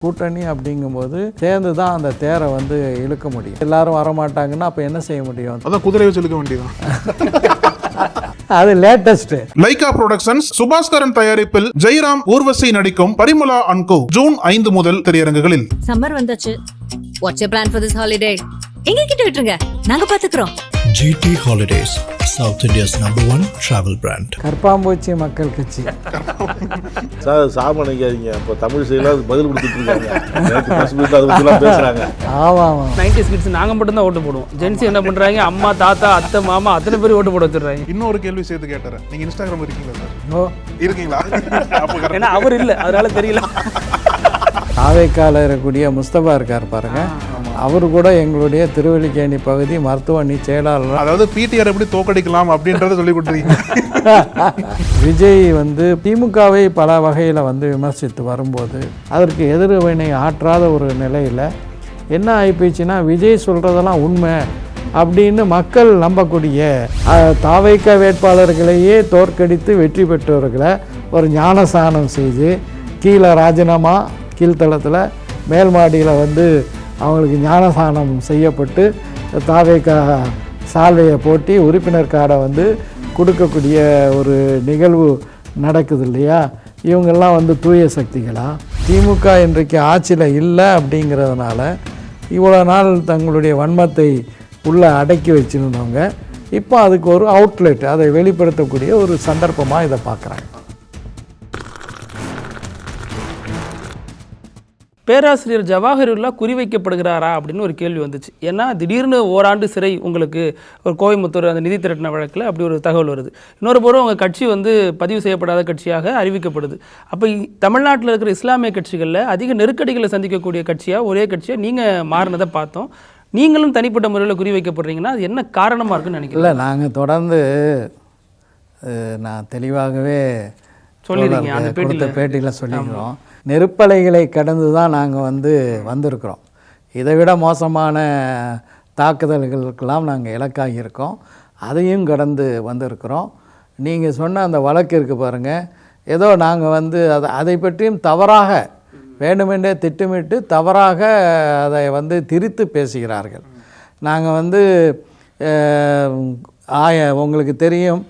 கூட்டணி அப்படிங்கும்போது சேர்ந்து தான் அந்த தேரை வந்து இழுக்க முடியும். எல்லாரும் வரமாட்டாங்கன்னா அப்போ என்ன செய்ய முடியும்? அதான் குதிரை வச்சு இழுக்க வேண்டியதான். அது லேட்டஸ்ட். லைகா புரொடக்ஷன்ஸ் சுபாஸ்கரன் தயாரிப்பில் ஜெயராம் ஊர்வசி நடிக்கும் பரிமளா அண்ட் கோ ஜூன் 5 முதல் திரையரங்குகளில். சம்மர் வந்தாச்சு. What's your plan for this holiday? எங்க கிட்ட விட்டுருங்க, நாங்க பாத்துக்கிறோம். GT Holidays, South India's #1 travel brand. கற்பாம்பூச்சி மக்கள் கட்சி. சார் சாமணிக்காதீங்க. இப்போ தமிழ் செய்யலாம் பதில் கொடுத்துட்டு இருக்காங்க. பேசுறாங்க. ஆமாம் 90s கிட்ஸ் நாங்கள் மட்டும்தான் ஓட்டு போடுவோம். ஜென்சி என்ன பண்ணுறாங்க, அம்மா தாத்தா அத்தை மாமா அத்தனை பேர் ஓட்டு போட வச்சுடுறாங்க. இன்னொரு கேள்வி சேர்த்து கேட்டுறேன். நீங்க இன்ஸ்டாகிராம் இருக்கீங்களா சார்? ஓ இருக்கீங்களா? ஏன்னா அவர் இல்லை, அதனால தெரியல. ஆவைக்கால இருக்கக்கூடிய முஸ்தபா இருக்கார் பாருங்க, அவரு கூட எங்களுடைய திருவல்லிக்கேணி பகுதி மருத்துவ அணி செயலாளர். அதாவது பிடிஆர் எப்படி தோக்கடிக்கலாம் அப்படின்றத சொல்லி கொடுத்துருக்கீங்க. விஜய் வந்து திமுகவை பல வகையில் வந்து விமர்சித்து வரும்போது அதற்கு எதிர்வினை ஆற்றாத ஒரு நிலையில் என்ன ஆகிப்போச்சுன்னா, விஜய் சொல்கிறதெல்லாம் உண்மை அப்படின்னு மக்கள் நம்பக்கூடிய தாவைக்கா வேட்பாளர்களையே தோற்கடித்து வெற்றி பெற்றவர்களை ஒரு ஞானசானம் செய்து கீழே ராஜினாமா, கீழ்த்தளத்தில் மேல் மாடியில் வந்து அவங்களுக்கு ஞானசானம் செய்யப்பட்டு தாவேக்கா சால்வையை போட்டி உறுப்பினர் கார்டை வந்து கொடுக்கக்கூடிய ஒரு நிகழ்வு நடக்குது இல்லையா? இவங்கெல்லாம் வந்து தூய சக்திகளா? திமுக இன்றைக்கு ஆட்சியில் இல்லை அப்படிங்கிறதுனால இவ்வளோ நாள் தங்களுடைய வன்மத்தை உள்ளே அடக்கி வச்சுருந்தவங்க இப்போ அதுக்கு ஒரு அவுட்லெட், அதை வெளிப்படுத்தக்கூடிய ஒரு சந்தர்ப்பமாக இதை பார்க்குறாங்க. பேராசிரியர் ஜவாஹிருல்லா குறிவைக்கப்படுகிறாரா அப்படின்னு ஒரு கேள்வி வந்துச்சு. ஏன்னா திடீர்னு ஓராண்டு சிறை உங்களுக்கு ஒரு கோயம்புத்தூர் அந்த நிதி திரட்டின வழக்கில் அப்படி ஒரு தகவல் வருது. இன்னொரு புறம் உங்கள் கட்சி வந்து பதிவு செய்யப்படாத கட்சியாக அறிவிக்கப்படுது. அப்போ தமிழ்நாட்டில் இருக்கிற இஸ்லாமிய கட்சிகளில் அதிக நெருக்கடிகளை சந்திக்கக்கூடிய கட்சியாக ஒரே கட்சியாக நீங்கள் மாறினதை பார்த்தோம். நீங்களும் தனிப்பட்ட முறையில் குறிவைக்கப்படுறீங்கன்னா அது என்ன காரணமாக இருக்குன்னு நினைக்கிறேன்? இல்லை, நாங்கள் தொடர்ந்து நான் தெளிவாகவே சொல்லிடுங்க, அந்த பேட்டியில் சொல்லிக்கிறோம். நெருப்பலைகளை கடந்து தான் நாங்கள் வந்திருக்கிறோம். இதை விட மோசமான தாக்குதல்களுக்கெல்லாம் நாங்கள் இலக்காகியிருக்கோம். அதையும் கடந்து வந்திருக்கிறோம். நீங்கள் சொன்ன அந்த வழக்கு இருக்குது பாருங்கள், ஏதோ நாங்கள் அதை பற்றியும் தவறாக வேண்டுமென்றே திட்டமிட்டு தவறாக அதை திரித்து பேசுகிறார்கள். நாங்கள் உங்களுக்கு தெரியும்,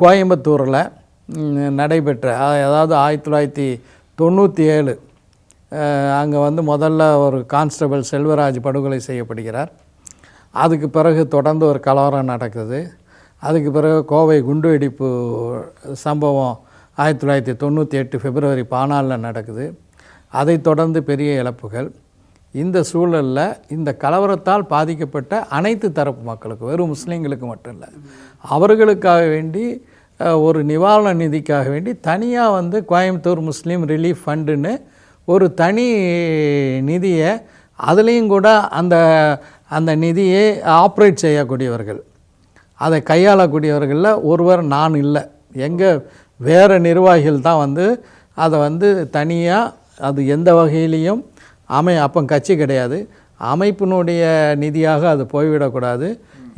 கோயம்புத்தூரில் நடைபெற்ற, அதாவது 1997 அங்கே முதல்ல ஒரு கான்ஸ்டபிள் செல்வராஜ் படுகொலை செய்யப்படுகிறார். அதுக்கு பிறகு தொடர்ந்து ஒரு கலவரம் நடக்குது. அதுக்கு பிறகு கோவை குண்டுவெடிப்பு சம்பவம் 1998 பிப்ரவரி 14 நடக்குது. அதை தொடர்ந்து பெரிய இழப்புகள். இந்த சூழலில் இந்த கலவரத்தால் பாதிக்கப்பட்ட அனைத்து தரப்பு மக்களுக்கு, வெறும் முஸ்லீம்களுக்கு மட்டும் இல்லை, அவர்களுக்காக வேண்டி ஒரு நிவாரண நிதிக்காக வேண்டி தனியாக கோயம்புத்தூர் முஸ்லீம் ரிலீஃப் ஃபண்டுன்னு ஒரு தனி நிதியை, அதுலேயும் கூட அந்த நிதியை ஆப்ரேட் செய்யக்கூடியவர்கள், அதை கையாளக்கூடியவர்களில் ஒருவர் நான் இல்லை. எங்கள் வேறு நிர்வாகிகள் தான் அதை தனியாக, அது எந்த வகையிலையும் அப்போ கட்சி கிடையாது, அமைப்பினுடைய நிதியாக அது போய்விடக்கூடாது,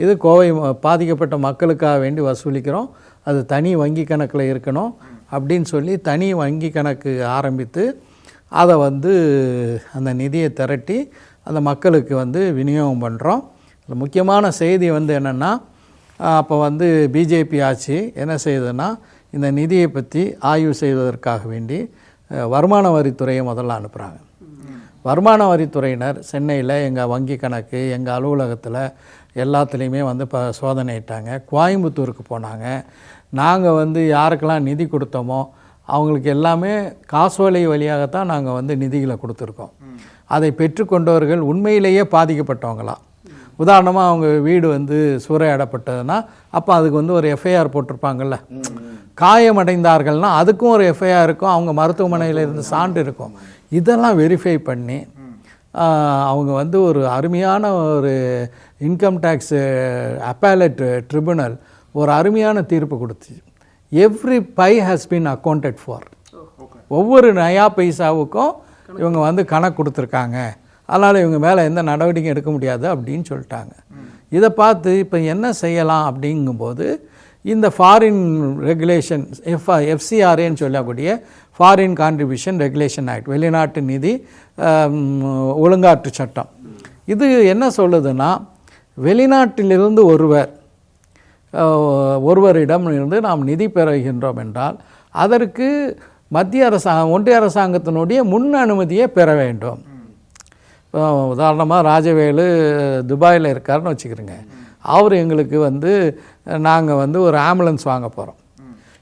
இது கோவை பாதிக்கப்பட்ட மக்களுக்காக வேண்டி வசூலிக்கிறோம், அது தனி வங்கி கணக்கில் இருக்கணும் அப்படின்னு சொல்லி தனி வங்கி கணக்கு ஆரம்பித்து அதை அந்த நிதியை திரட்டி அந்த மக்களுக்கு விநியோகம் பண்ணுறோம். அதில் முக்கியமான செய்தி என்னென்னா, அப்போ பிஜேபி ஆட்சி என்ன செய்யுதுன்னா, இந்த நிதியை பற்றி ஆய்வு செய்வதற்காக வேண்டி வருமான வரித்துறையை முதல்ல அனுப்புகிறாங்க. வருமான வரித்துறையினர் சென்னையில் எங்கள் வங்கி கணக்கு, எங்கள் அலுவலகத்தில் எல்லாத்துலேயுமே இப்போ சோதனையிட்டாங்க. கோயம்புத்தூருக்கு போனாங்க. நாங்கள் யாருக்கெல்லாம் நிதி கொடுத்தோமோ அவங்களுக்கு எல்லாமே காசோலை வழியாகத்தான் நாங்கள் நிதிகளை கொடுத்துருக்கோம். அதை பெற்றுக்கொண்டவர்கள் உண்மையிலேயே பாதிக்கப்பட்டவங்களாம். உதாரணமாக அவங்க வீடு சூறையாடப்பட்டதுன்னா அப்போ அதுக்கு ஒரு எஃப்ஐஆர் போட்டிருப்பாங்கள்ல. காயமடைந்தார்கள்னால் அதுக்கும் ஒரு எஃப்ஐஆர் இருக்கும், அவங்க மருத்துவமனையில் இருந்து சான்று இருக்கும். இதெல்லாம் வெரிஃபை பண்ணி அவங்க ஒரு அருமையான ஒரு இன்கம் டேக்ஸ் அப்பேலட் ட்ரிபுனல் ஒரு அருமையான தீர்ப்பு கொடுத்துச்சு. Every pie has been accounted for. ஒவ்வொரு நயா பைசாவுக்கும் இவங்க கணக்கு கொடுத்துருக்காங்க, அதனால் இவங்க மேலே எந்த நடவடிக்கை எடுக்க முடியாது அப்படின்னு சொல்லிட்டாங்க. இதை பார்த்து இப்போ என்ன செய்யலாம் அப்படிங்கும்போது இந்த ஃபாரின் ரெகுலேஷன் எஃப்சிஆர்ஏன்னு சொல்லக்கூடிய ஃபாரின் கான்ட்ரிபியூஷன் ரெகுலேஷன் ஆக்ட், வெளிநாட்டு நிதி ஒழுங்காற்று சட்டம். இது என்ன சொல்லுதுன்னா, வெளிநாட்டிலிருந்து ஒருவரிடம் இருந்து நாம் நிதி பெறுகின்றோம் என்றால் அதற்கு மத்திய ஒன்றிய அரசாங்கத்தினுடைய முன் அனுமதியை பெற வேண்டும். இப்போ உதாரணமாக ராஜவேலு துபாயில் இருக்காருன்னு வச்சுக்கிறோங்க. அவர் எங்களுக்கு வந்து நாங்கள் வந்து ஒரு ஆம்புலன்ஸ் வாங்க போகிறோம்.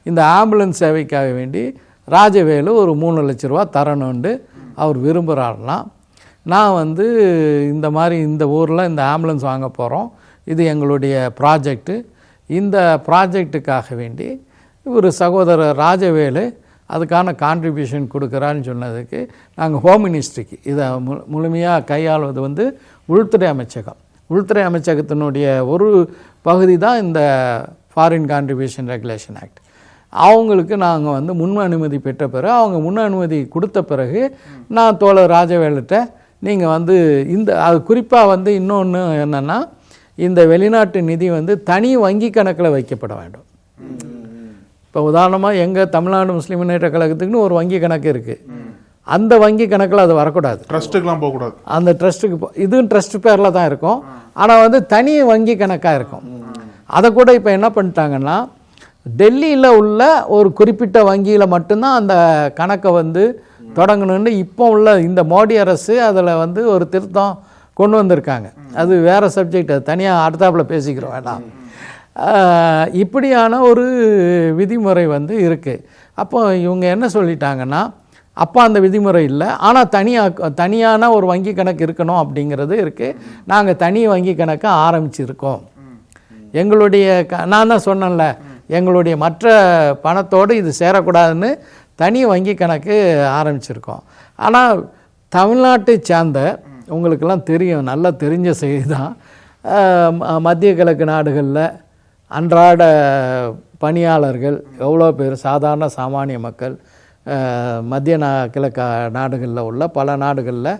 இந்த ஆம்புலன்ஸ் சேவைக்காக வேண்டி ராஜவேலு ஒரு 3 லட்ச ரூபா தரணுன்ட்டு அவர் விரும்புகிறாருன்னா, நான் வந்து இந்த மாதிரி இந்த ஊரில் இந்த ஆம்புலன்ஸ் வாங்க போகிறோம், இது எங்களுடைய ப்ராஜெக்ட்டு, இந்த ப்ராஜெக்டுக்காக வேண்டி ஒரு சகோதரர் ராஜவேலு அதுக்கான கான்ட்ரிபியூஷன் கொடுக்குறான்னு சொன்னதுக்கு நாங்கள் ஹோம் மினிஸ்ட்ரிக்கு இதை முழுமையாக கையாள்வது வந்து உள்துறை அமைச்சகம். உள்துறை அமைச்சகத்தினுடைய ஒரு பகுதி தான் இந்த ஃபாரின் கான்ட்ரிபியூஷன் ரெகுலேஷன் ஆக்ட். அவங்களுக்கு நாங்கள் வந்து முன் அனுமதி பெற்ற பிறகு, அவங்க முன் அனுமதி கொடுத்த பிறகு நான் தோழர் ராஜவேலுட்ட நீங்கள் வந்து அது குறிப்பாக வந்து இன்னொன்று என்னென்னா, இந்த வெளிநாட்டு நிதி வந்து தனி வங்கி கணக்கில் வைக்கப்பட வேண்டும். இப்போ உதாரணமாக எங்கள் தமிழ்நாடு முஸ்லீம் முன்னேற்ற கழகத்துக்குன்னு ஒரு வங்கி கணக்கு இருக்குது. அந்த வங்கி கணக்கில் அது வரக்கூடாது, ட்ரஸ்ட்டுக்கெலாம் போகக்கூடாது. அந்த ட்ரஸ்ட்டுக்கு இதுவும் ட்ரஸ்ட் பேரில் தான் இருக்கும், ஆனால் வந்து தனி வங்கி கணக்காக இருக்கும். அதை கூட இப்போ என்ன பண்ணிட்டாங்கன்னா, டெல்லியில் உள்ள ஒரு குறிப்பிட்ட வங்கியில் மட்டும்தான் அந்த கணக்கை வந்து தொடங்கணுன்னு இப்போ உள்ள இந்த மோடி அரசு அதில் வந்து ஒரு திருத்தம் கொண்டு வந்திருக்காங்க. அது வேறு சப்ஜெக்ட், அது தனியாக அடுத்தாப்பில் பேசிக்கிறோம் வேண்டாம். இப்படியான ஒரு விதிமுறை வந்து இருக்குது. அப்போ இவங்க என்ன சொல்லிட்டாங்கன்னா, அப்போ அந்த விதிமுறை இல்லை, ஆனால் தனியான ஒரு வங்கி கணக்கு இருக்கணும் அப்படிங்கிறது இருக்குது. நாங்கள் தனி வங்கி கணக்கை ஆரம்பிச்சிருக்கோம். எங்களுடைய நான் தான் சொன்னேன்ல, எங்களுடைய மற்ற பணத்தோடு இது சேரக்கூடாதுன்னு தனி வங்கி கணக்கு ஆரம்பிச்சிருக்கோம். ஆனால் தமிழ்நாட்டை சார்ந்த உங்களுக்கெல்லாம் தெரியும், நல்லா தெரிஞ்ச செய்தி தான், மத்திய கிழக்கு நாடுகளில் அன்றாட பணியாளர்கள் எவ்வளோ பேர், சாதாரண சாமானிய மக்கள் மத்திய கிழக்கு நாடுகளில் உள்ள பல நாடுகளில்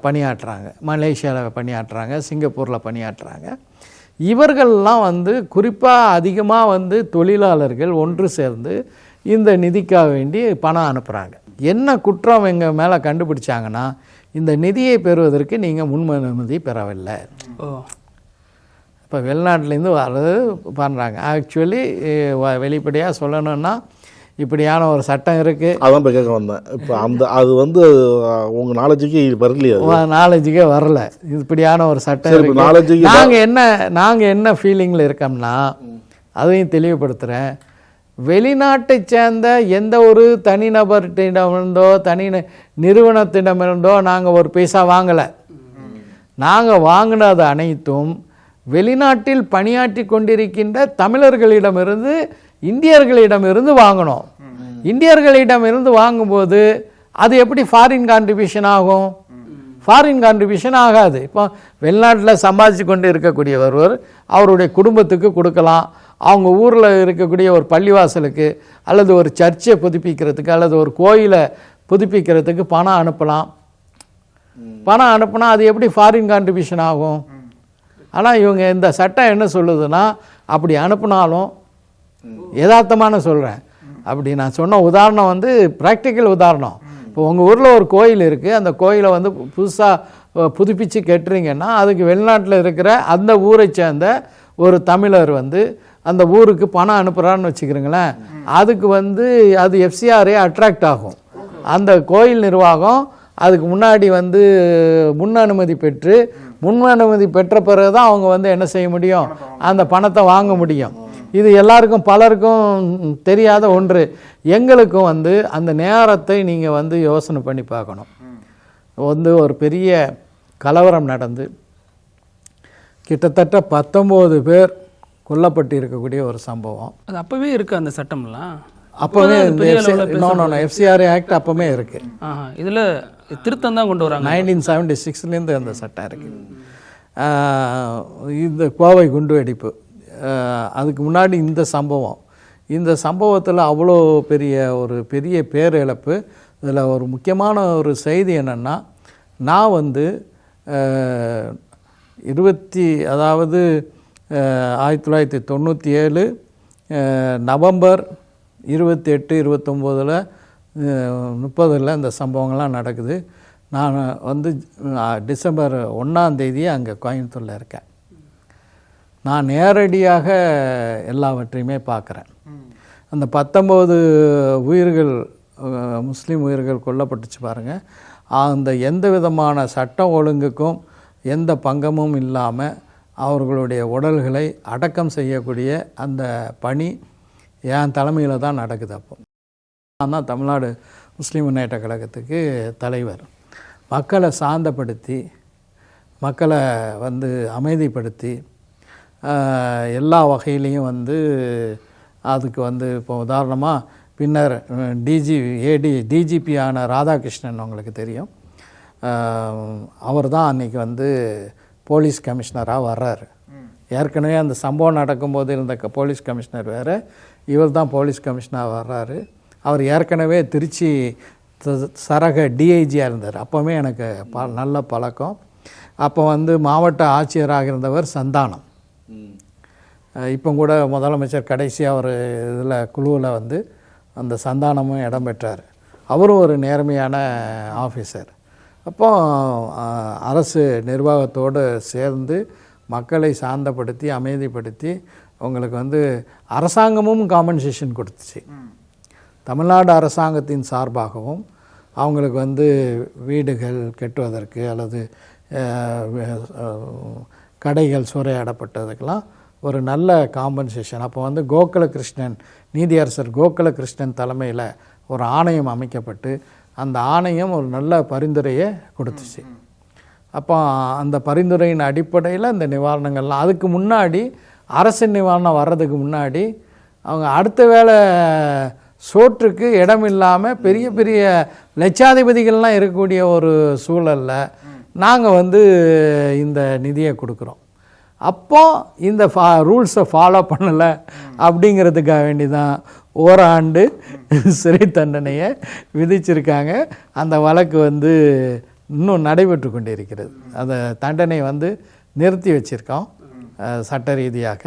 பணியாற்றுறாங்க. மலேசியாவில் பணியாற்றுறாங்க, சிங்கப்பூரில் பணியாற்றுறாங்க. இவர்கள்லாம் வந்து குறிப்பாக அதிகமாக வந்து தொழிலாளர்கள் ஒன்று சேர்ந்து இந்த நிதிக்காக வேண்டி பணம் அனுப்புகிறாங்க. என்ன குற்றம் எங்கள் மேலே கண்டுபிடிச்சாங்கன்னா, இந்த நிதியை பெறுவதற்கு நீங்கள் முன் அனுமதி பெறவில்லை. இப்போ வெளிநாட்டிலேருந்து வர்றது பண்ணுறாங்க. ஆக்சுவலி வெளிப்படையாக சொல்லணுன்னா இப்படியான ஒரு சட்டம் இருக்குது. அதான் இப்போ கேட்க வந்தேன். இப்போ அது வந்து உங்கள் நாலேஜுக்கே வரலையா? நாலேஜுக்கே வரல. இப்படியான ஒரு சட்டம் இருக்குது. நாங்கள் என்ன ஃபீலிங்கில் இருக்கோம்னா, அதையும் தெளிவுபடுத்துகிறேன். வெளிநாட்டை சேர்ந்த எந்த ஒரு தனிநபர்கிட்டமிருந்தோ நிறுவனத்திடமிருந்தோ நாங்கள் ஒரு பைசா வாங்கலை. நாங்கள் வாங்கினது அனைத்தும் வெளிநாட்டில் பணியாற்றி கொண்டிருக்கின்ற தமிழர்களிடமிருந்து இந்தியர்களிடமிருந்து வாங்கணும். இந்தியர்களிடமிருந்து வாங்கும்போது அது எப்படி ஃபாரின் கான்ட்ரிபியூஷன் ஆகும்? ஃபாரின் கான்ட்ரிபியூஷன் ஆகாது. இப்போ வெளிநாட்டில் சம்பாதிச்சு கொண்டு இருக்கக்கூடிய ஒருவர் அவருடைய குடும்பத்துக்கு கொடுக்கலாம், அவங்க ஊரில் இருக்கக்கூடிய ஒரு பள்ளிவாசலுக்கு அல்லது ஒரு சர்ச்சை புதுப்பிக்கிறதுக்கு அல்லது ஒரு கோயிலை புதுப்பிக்கிறதுக்கு பணம் அனுப்பலாம். பணம் அனுப்புனா அது எப்படி ஃபாரின் கான்ட்ரிபியூஷன் ஆகும்? ஆனால் இவங்க இந்த சட்டம் என்ன சொல்லுதுன்னா, அப்படி அனுப்புனாலும் யதார்த்தமான சொல்கிறேன், அப்படி நான் சொன்ன உதாரணம் வந்து ப்ராக்டிக்கல் உதாரணம். இப்போ உங்கள் ஊரில் ஒரு கோயில் இருக்குது, அந்த கோயிலை வந்து புதுசாக புதுப்பித்து கட்டுறீங்கன்னா அதுக்கு வெளிநாட்டில் இருக்கிற அந்த ஊரை சேர்ந்த ஒரு தமிழர் வந்து அந்த ஊருக்கு பணம் அனுப்புகிறான்னு வச்சுக்கிறீங்களேன், அதுக்கு வந்து அது எஃப்சிஆரே அட்ராக்ட் ஆகும். அந்த கோயில் நிர்வாகம் அதுக்கு முன்னாடி வந்து முன் அனுமதி பெற்ற பிறகு தான் அவங்க வந்து என்ன செய்ய முடியும், அந்த பணத்தை வாங்க முடியும். இது எல்லாருக்கும் பலருக்கும் தெரியாத ஒன்று. எங்களுக்கும் வந்து அந்த நேரத்தை நீங்கள் வந்து யோசனை பண்ணி பார்க்கணும். வந்து ஒரு பெரிய கலவரம் நடந்து கிட்டத்தட்ட 19 பேர் கொல்லப்பட்டு இருக்கக்கூடிய ஒரு சம்பவம். அது அப்போவே இருக்குது அந்த சட்டம்லாம். அப்போவே எஃப்சிஆர்ஏ ஆக்ட் அப்போவே இருக்குது. இதில் திருத்தம் தான் கொண்டு வராங்க. 1976லேருந்து அந்த சட்டம் இருக்குது. இந்த கோவை குண்டுவெடிப்பு, அதுக்கு முன்னாடி இந்த சம்பவத்தில் அவ்வளோ பெரிய பேரிழப்பு. இதில் ஒரு முக்கியமான ஒரு செய்தி என்னென்னா, நான் வந்து 1997 நவம்பர் 28, 29 30 இந்த சம்பவங்கள்லாம் நடக்குது. நான் வந்து டிசம்பர் 1 அங்கே கோயம்புத்தூரில் இருக்கேன். நான் நேரடியாக எல்லாவற்றையுமே பார்க்குறேன். அந்த 19 உயிர்கள், முஸ்லீம் உயிர்கள் கொல்லப்பட்டுச்சு பாருங்கள். அந்த எந்த விதமான சட்டம் ஒழுங்குக்கும் எந்த பங்கமும் இல்லாமல் அவர்களுடைய உடல்களை அடக்கம் செய்யக்கூடிய அந்த பணி என் தலைமையில் தான் நடக்குது. அப்போ நான் தான் தமிழ்நாடு முஸ்லீம் முன்னேற்ற கழகத்துக்கு தலைவர். மக்களை சாந்தப்படுத்தி, மக்களை வந்து அமைதிப்படுத்தி, எல்லா வகையிலையும் வந்து அதுக்கு வந்து இப்போ உதாரணமாக பின்னர் டிஜிபி ஆன ராதாகிருஷ்ணன் உங்களுக்கு தெரியும். அவர் தான் அன்றைக்கி வந்து போலீஸ் கமிஷனராக வர்றாரு. ஏற்கனவே அந்த சம்பவம் நடக்கும்போது இருந்த போலீஸ் கமிஷனர் வேறு, இவர் தான் போலீஸ் கமிஷனராக வர்றாரு. அவர் ஏற்கனவே திருச்சி சரக டிஐஜியாக இருந்தார். அப்போவுமே எனக்கு நல்ல பழக்கம். அப்போ வந்து மாவட்ட ஆட்சியராக இருந்தவர் சந்தானம். இப்போ கூட முதலமைச்சர் கடைசியாக ஒரு இதில் குழுவில் வந்து அந்த சந்தானமும் இடம் பெற்றார். அவரும் ஒரு நேர்மையான ஆஃபீஸர். அப்போ அரசு நிர்வாகத்தோடு சேர்ந்து மக்களை சாந்தப்படுத்தி அமைதிப்படுத்தி அவங்களுக்கு வந்து அரசாங்கமும் காம்பன்சேஷன் கொடுத்துச்சு. தமிழ்நாடு அரசாங்கத்தின் சார்பாகவும் அவங்களுக்கு வந்து வீடுகள் கட்டுவதற்கு அல்லது கடைகள் சூறையாடப்பட்டதுக்கெல்லாம் ஒரு நல்ல காம்பன்சேஷன். அப்போ வந்து கோகுலகிருஷ்ணன், நீதியரசர் கோகுலகிருஷ்ணன் தலைமையில் ஒரு ஆணையம் அமைக்கப்பட்டு அந்த ஆணையம் ஒரு நல்ல பரிந்துரையை கொடுத்துச்சு. அப்போ அந்த பரிந்துரையின் அடிப்படையில் இந்த நிவாரணங்கள்லாம், அதுக்கு முன்னாடி அரசு நிவாரணம் வர்றதுக்கு முன்னாடி அவங்க அடுத்த வேளை சோற்றுக்கு இடம் இல்லாமல் பெரிய பெரிய லட்சாதிபதிகள்லாம் இருக்கக்கூடிய ஒரு சூழலில் நாங்கள் வந்து இந்த நிதியை கொடுக்குறோம். அப்போது இந்த ரூல்ஸை ஃபாலோ பண்ணலை அப்படிங்கிறதுக்காக வேண்டி தான் ஓராண்டு சிறை தண்டனையை விதிச்சிருக்காங்க. அந்த வழக்கு வந்து இன்னும் நடைபெற்று கொண்டு இருக்கிறது. அந்த தண்டனை வந்து நிறுத்தி வச்சுருக்கோம் சட்ட ரீதியாக.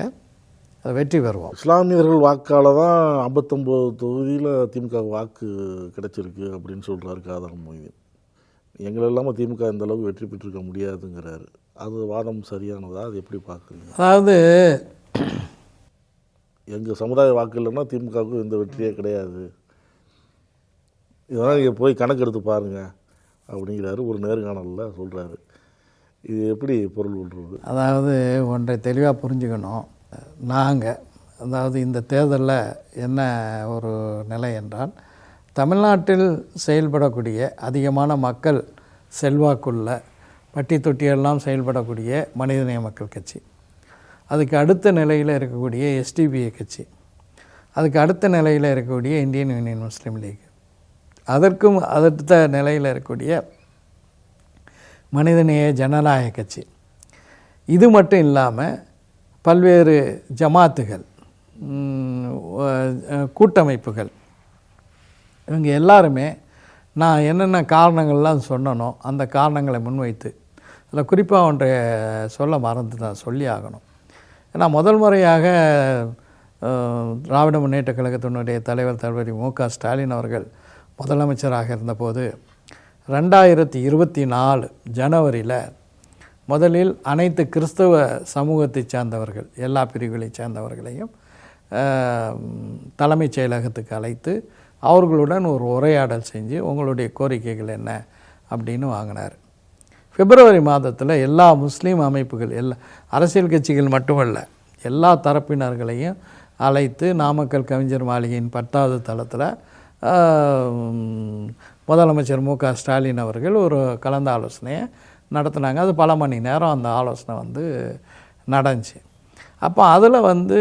அதை வெற்றி பெறுவோம். இஸ்லாமியர்கள் வாக்கால் தான் 59 தொகுதியில் திமுக வாக்கு கிடைச்சிருக்கு அப்படின்னு சொல்கிறாரு காதர் மொய்தீன். எங்களை இல்லாமல் திமுக இந்த அளவுக்கு வெற்றி பெற்றிருக்க முடியாதுங்கிறாரு. அது வாதம் சரியானதா? அது எப்படி பார்க்குறீங்க? அதாவது எங்கள் சமுதாய வாக்கு இல்லைன்னா திமுகவுக்கு எந்த வெற்றியே கிடையாது, இதெல்லாம் நீங்கள் போய் கணக்கெடுத்து பாருங்கள் அப்படிங்கிறாரு. ஒரு நேர்காணலில் சொல்கிறாரு. இது எப்படி பொருள் கொள்வது? அதாவது ஒன்றை தெளிவாக புரிஞ்சுக்கணும். அதாவது இந்த தேர்தலில் என்ன ஒரு நிலை என்றால், தமிழ்நாட்டில் செயல்படக்கூடிய அதிகமான மக்கள் செல்வாக்குள்ள பட்டி தொட்டியெல்லாம் செயல்படக்கூடிய மனிதநேய மக்கள் கட்சி, அதுக்கு அடுத்த நிலையில் இருக்கக்கூடிய எஸ்டிபிஐ கட்சி, அதுக்கு அடுத்த நிலையில் இருக்கக்கூடிய இந்தியன் யூனியன் முஸ்லீம் லீக், அதற்கும் அடுத்த நிலையில் இருக்கக்கூடிய மனிதநேய ஜனநாயக கட்சி, இது மட்டும் இல்லாமல் பல்வேறு ஜமாத்துகள், கூட்டமைப்புகள், இவங்க எல்லாருமே நான் என்னென்ன காரணங்கள்லாம் சொன்னனோ அந்த காரணங்களை முன்வைத்து, அதில் குறிப்பாக ஒன்றை சொல்ல மறந்து தான் சொல்லி ஆகணும். ஏன்னா முதல் முறையாக திராவிட முன்னேற்ற கழகத்தினுடைய தலைவர் தளபதி மு.க. ஸ்டாலின் அவர்கள் முதலமைச்சராக இருந்தபோது 2024 ஜனவரியில் முதலில் அனைத்து கிறிஸ்தவ சமூகத்தை சார்ந்தவர்கள், எல்லா பிரிவுகளை சார்ந்தவர்களையும் தலைமைச் செயலகத்துக்கு அழைத்து அவர்களுடன் ஒரு உரையாடல் செஞ்சு உங்களுடைய கோரிக்கைகள் என்ன அப்படின்னு வாங்கினார். பிப்ரவரி மாதத்தில் எல்லா முஸ்லீம் அமைப்புகள், எல்லா அரசியல் கட்சிகள் மட்டுமல்ல, எல்லா தரப்பினர்களையும் அழைத்து நாமக்கல் கவிஞர் மாளிகையின் 10வது தளத்தில் முதலமைச்சர் மு.க. ஸ்டாலின் அவர்கள் ஒரு கலந்த ஆலோசனையை நடத்தினாங்க. அது பல மணி நேரம் அந்த ஆலோசனை வந்து நடந்துச்சு. அப்போ அதில் வந்து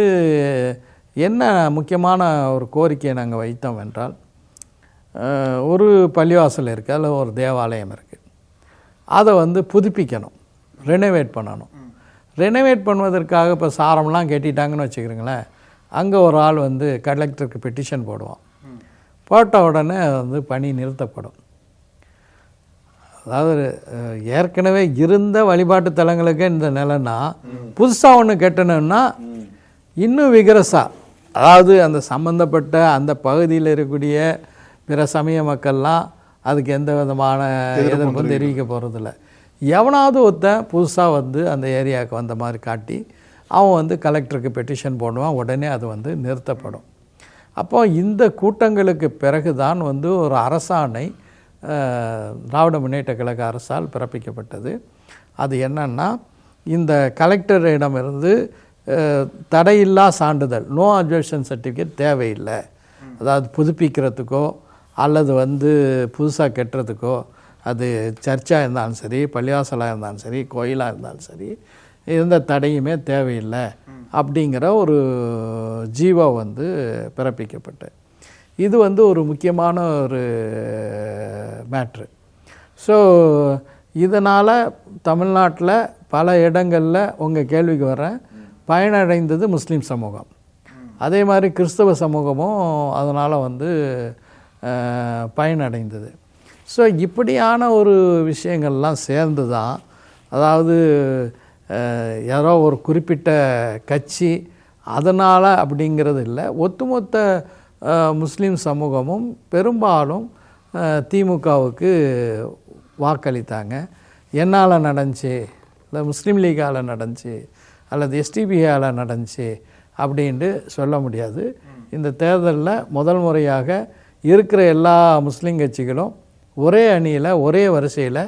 என்ன முக்கியமான ஒரு கோரிக்கையை நாங்கள் வைத்தோம் என்றால், ஒரு பள்ளிவாசல் இருக்குது, அதில் ஒரு தேவாலயம் இருக்குது, அதை வந்து புதுப்பிக்கணும், ரெனோவேட் பண்ணணும். ரெனோவேட் பண்ணுவதற்காக இப்போ சாரம்லாம் கட்டிட்டாங்கன்னு வச்சுக்கிறீங்களேன், அங்கே ஒரு ஆள் வந்து கலெக்டருக்கு பெட்டிஷன் போடுவான், போட்ட உடனே வந்து பணி நிறுத்தப்படும். அதாவது ஏற்கனவே இருந்த வழிபாட்டு தலங்களுக்கு இந்த நிலைன்னா புதுசாக ஒன்று கட்டணும்னா இன்னும் விகரஸாக, அதாவது அந்த சம்மந்தப்பட்ட அந்த பகுதியில் இருக்கக்கூடிய பிற சமய மக்கள்லாம் அதுக்கு எந்த விதமான எதிர்ப்பும் தெரிவிக்க போகிறதில்ல. எவனாவது ஒருத்தன் புதுசாக வந்து அந்த ஏரியாவுக்கு வந்த மாதிரி காட்டி அவன் வந்து கலெக்டருக்கு பெட்டிஷன் போடுவான், உடனே அது வந்து நிறுத்தப்படும். அப்போ இந்த கூட்டங்களுக்கு பிறகு தான் வந்து ஒரு அரசாணை திராவிட முன்னேற்ற கழக அரசால் பிறப்பிக்கப்பட்டது. அது என்னன்னா, இந்த கலெக்டரிடமிருந்து தடையில்லா சான்றிதழ், நோ அப்ஜெக்ஷன் சர்டிஃபிகேட் தேவையில்லை. அதாவது புதுப்பிக்கிறதுக்கோ அல்லது வந்து புதுசாக கட்டுறதுக்கோ, அது சர்ச்சாக இருந்தாலும் சரி, பள்ளிவாசலாக இருந்தாலும் சரி, கோயிலாக இருந்தாலும் சரி, எந்த தடையுமே தேவையில்லை அப்படிங்கிற ஒரு ஜீவோ வந்து பிறப்பிக்கப்பட்டு, இது வந்து ஒரு முக்கியமான ஒரு மேட்ரு. ஸோ இதனால் தமிழ்நாட்டில் பல இடங்களில் உங்கள் கேள்விக்கு வரேன், பயனடைந்தது முஸ்லீம் சமூகம். அதே மாதிரி கிறிஸ்தவ சமூகமும் அதனால் வந்து பயனடைந்தது. ஸோ இப்படியான ஒரு விஷயங்கள்லாம் சேர்ந்து தான், அதாவது யாரோ ஒரு குறிப்பிட்ட கட்சி அதனால் அப்படிங்கிறது இல்லை, ஒட்டுமொத்த முஸ்லீம் சமூகமும் பெரும்பாலும் திமுகவுக்கு வாக்களித்தாங்க. என்னால் நடந்துச்சு, இல்லை முஸ்லீம் லீகால் நடந்துச்சு, அல்லது எஸ்டிபிஆல் நடந்துச்சு அப்படின்ட்டு சொல்ல முடியாது. இந்த தேர்தலில் முதல் முறையாக இருக்கிற எல்லா முஸ்லீம் கட்சிகளும் ஒரே அணியில் ஒரே வரிசையில்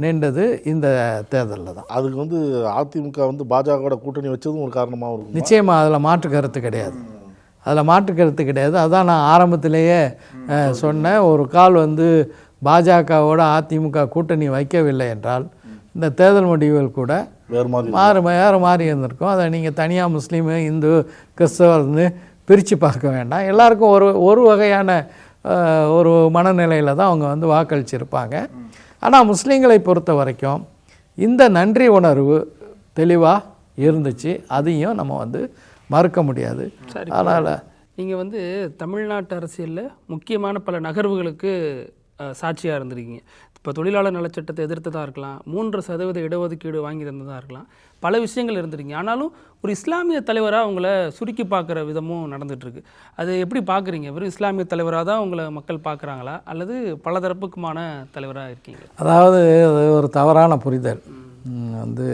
நின்றது இந்த தேர்தலில் தான். அதுக்கு வந்து அதிமுக வந்து பாஜகவோட கூட்டணி வச்சதும் ஒரு காரணமாக இருக்கும். நிச்சயமாக அதில் மாற்று கருத்து கிடையாது, அதில் மாற்று கருத்து கிடையாது. அதான் நான் ஆரம்பத்திலேயே சொன்னேன், ஒரு கால் வந்து பாஜகவோட அதிமுக கூட்டணி வைக்கவில்லை என்றால் இந்த தேர்தல் முடிவுகள் கூட வேறு மாறி இருந்திருக்கும். அதை நீங்கள் தனியாக முஸ்லீமு, இந்து, கிறிஸ்தவர்னு பிரித்து பார்க்க வேண்டாம். எல்லாருக்கும் ஒரு வகையான ஒரு மனநிலையில் தான் அவங்க வந்து வாக்களிச்சிருப்பாங்க. ஆனால் முஸ்லீம்களை பொறுத்த வரைக்கும் இந்த நன்றி உணர்வு தெளிவாக இருந்துச்சு, அதையும் நம்ம வந்து மறுக்க முடியாது. அதனால் நீங்கள் வந்து தமிழ்நாட்டு அரசியலில் முக்கியமான பல நகர்வுகளுக்கு சாட்சியாக இருந்திருக்கீங்க. இப்போ தொழிலாளர் நலச்சட்டத்தை எதிர்த்ததாக இருக்கலாம், 3% இடஒதுக்கீடு வாங்கி தந்ததாக இருக்கலாம், பல விஷயங்கள் இருந்திருக்கீங்க. ஆனாலும் ஒரு இஸ்லாமிய தலைவராக உங்களை சுருக்கி பார்க்குற விதமும் நடந்துகிட்ருக்கு. அது எப்படி பார்க்குறீங்க? வெறும் இஸ்லாமிய தலைவராக தான் உங்களை மக்கள் பார்க்குறாங்களா, அல்லது பலதரப்புக்குமான தலைவராக இருக்கீங்க? அதாவது அது ஒரு தவறான புரிதல். வந்து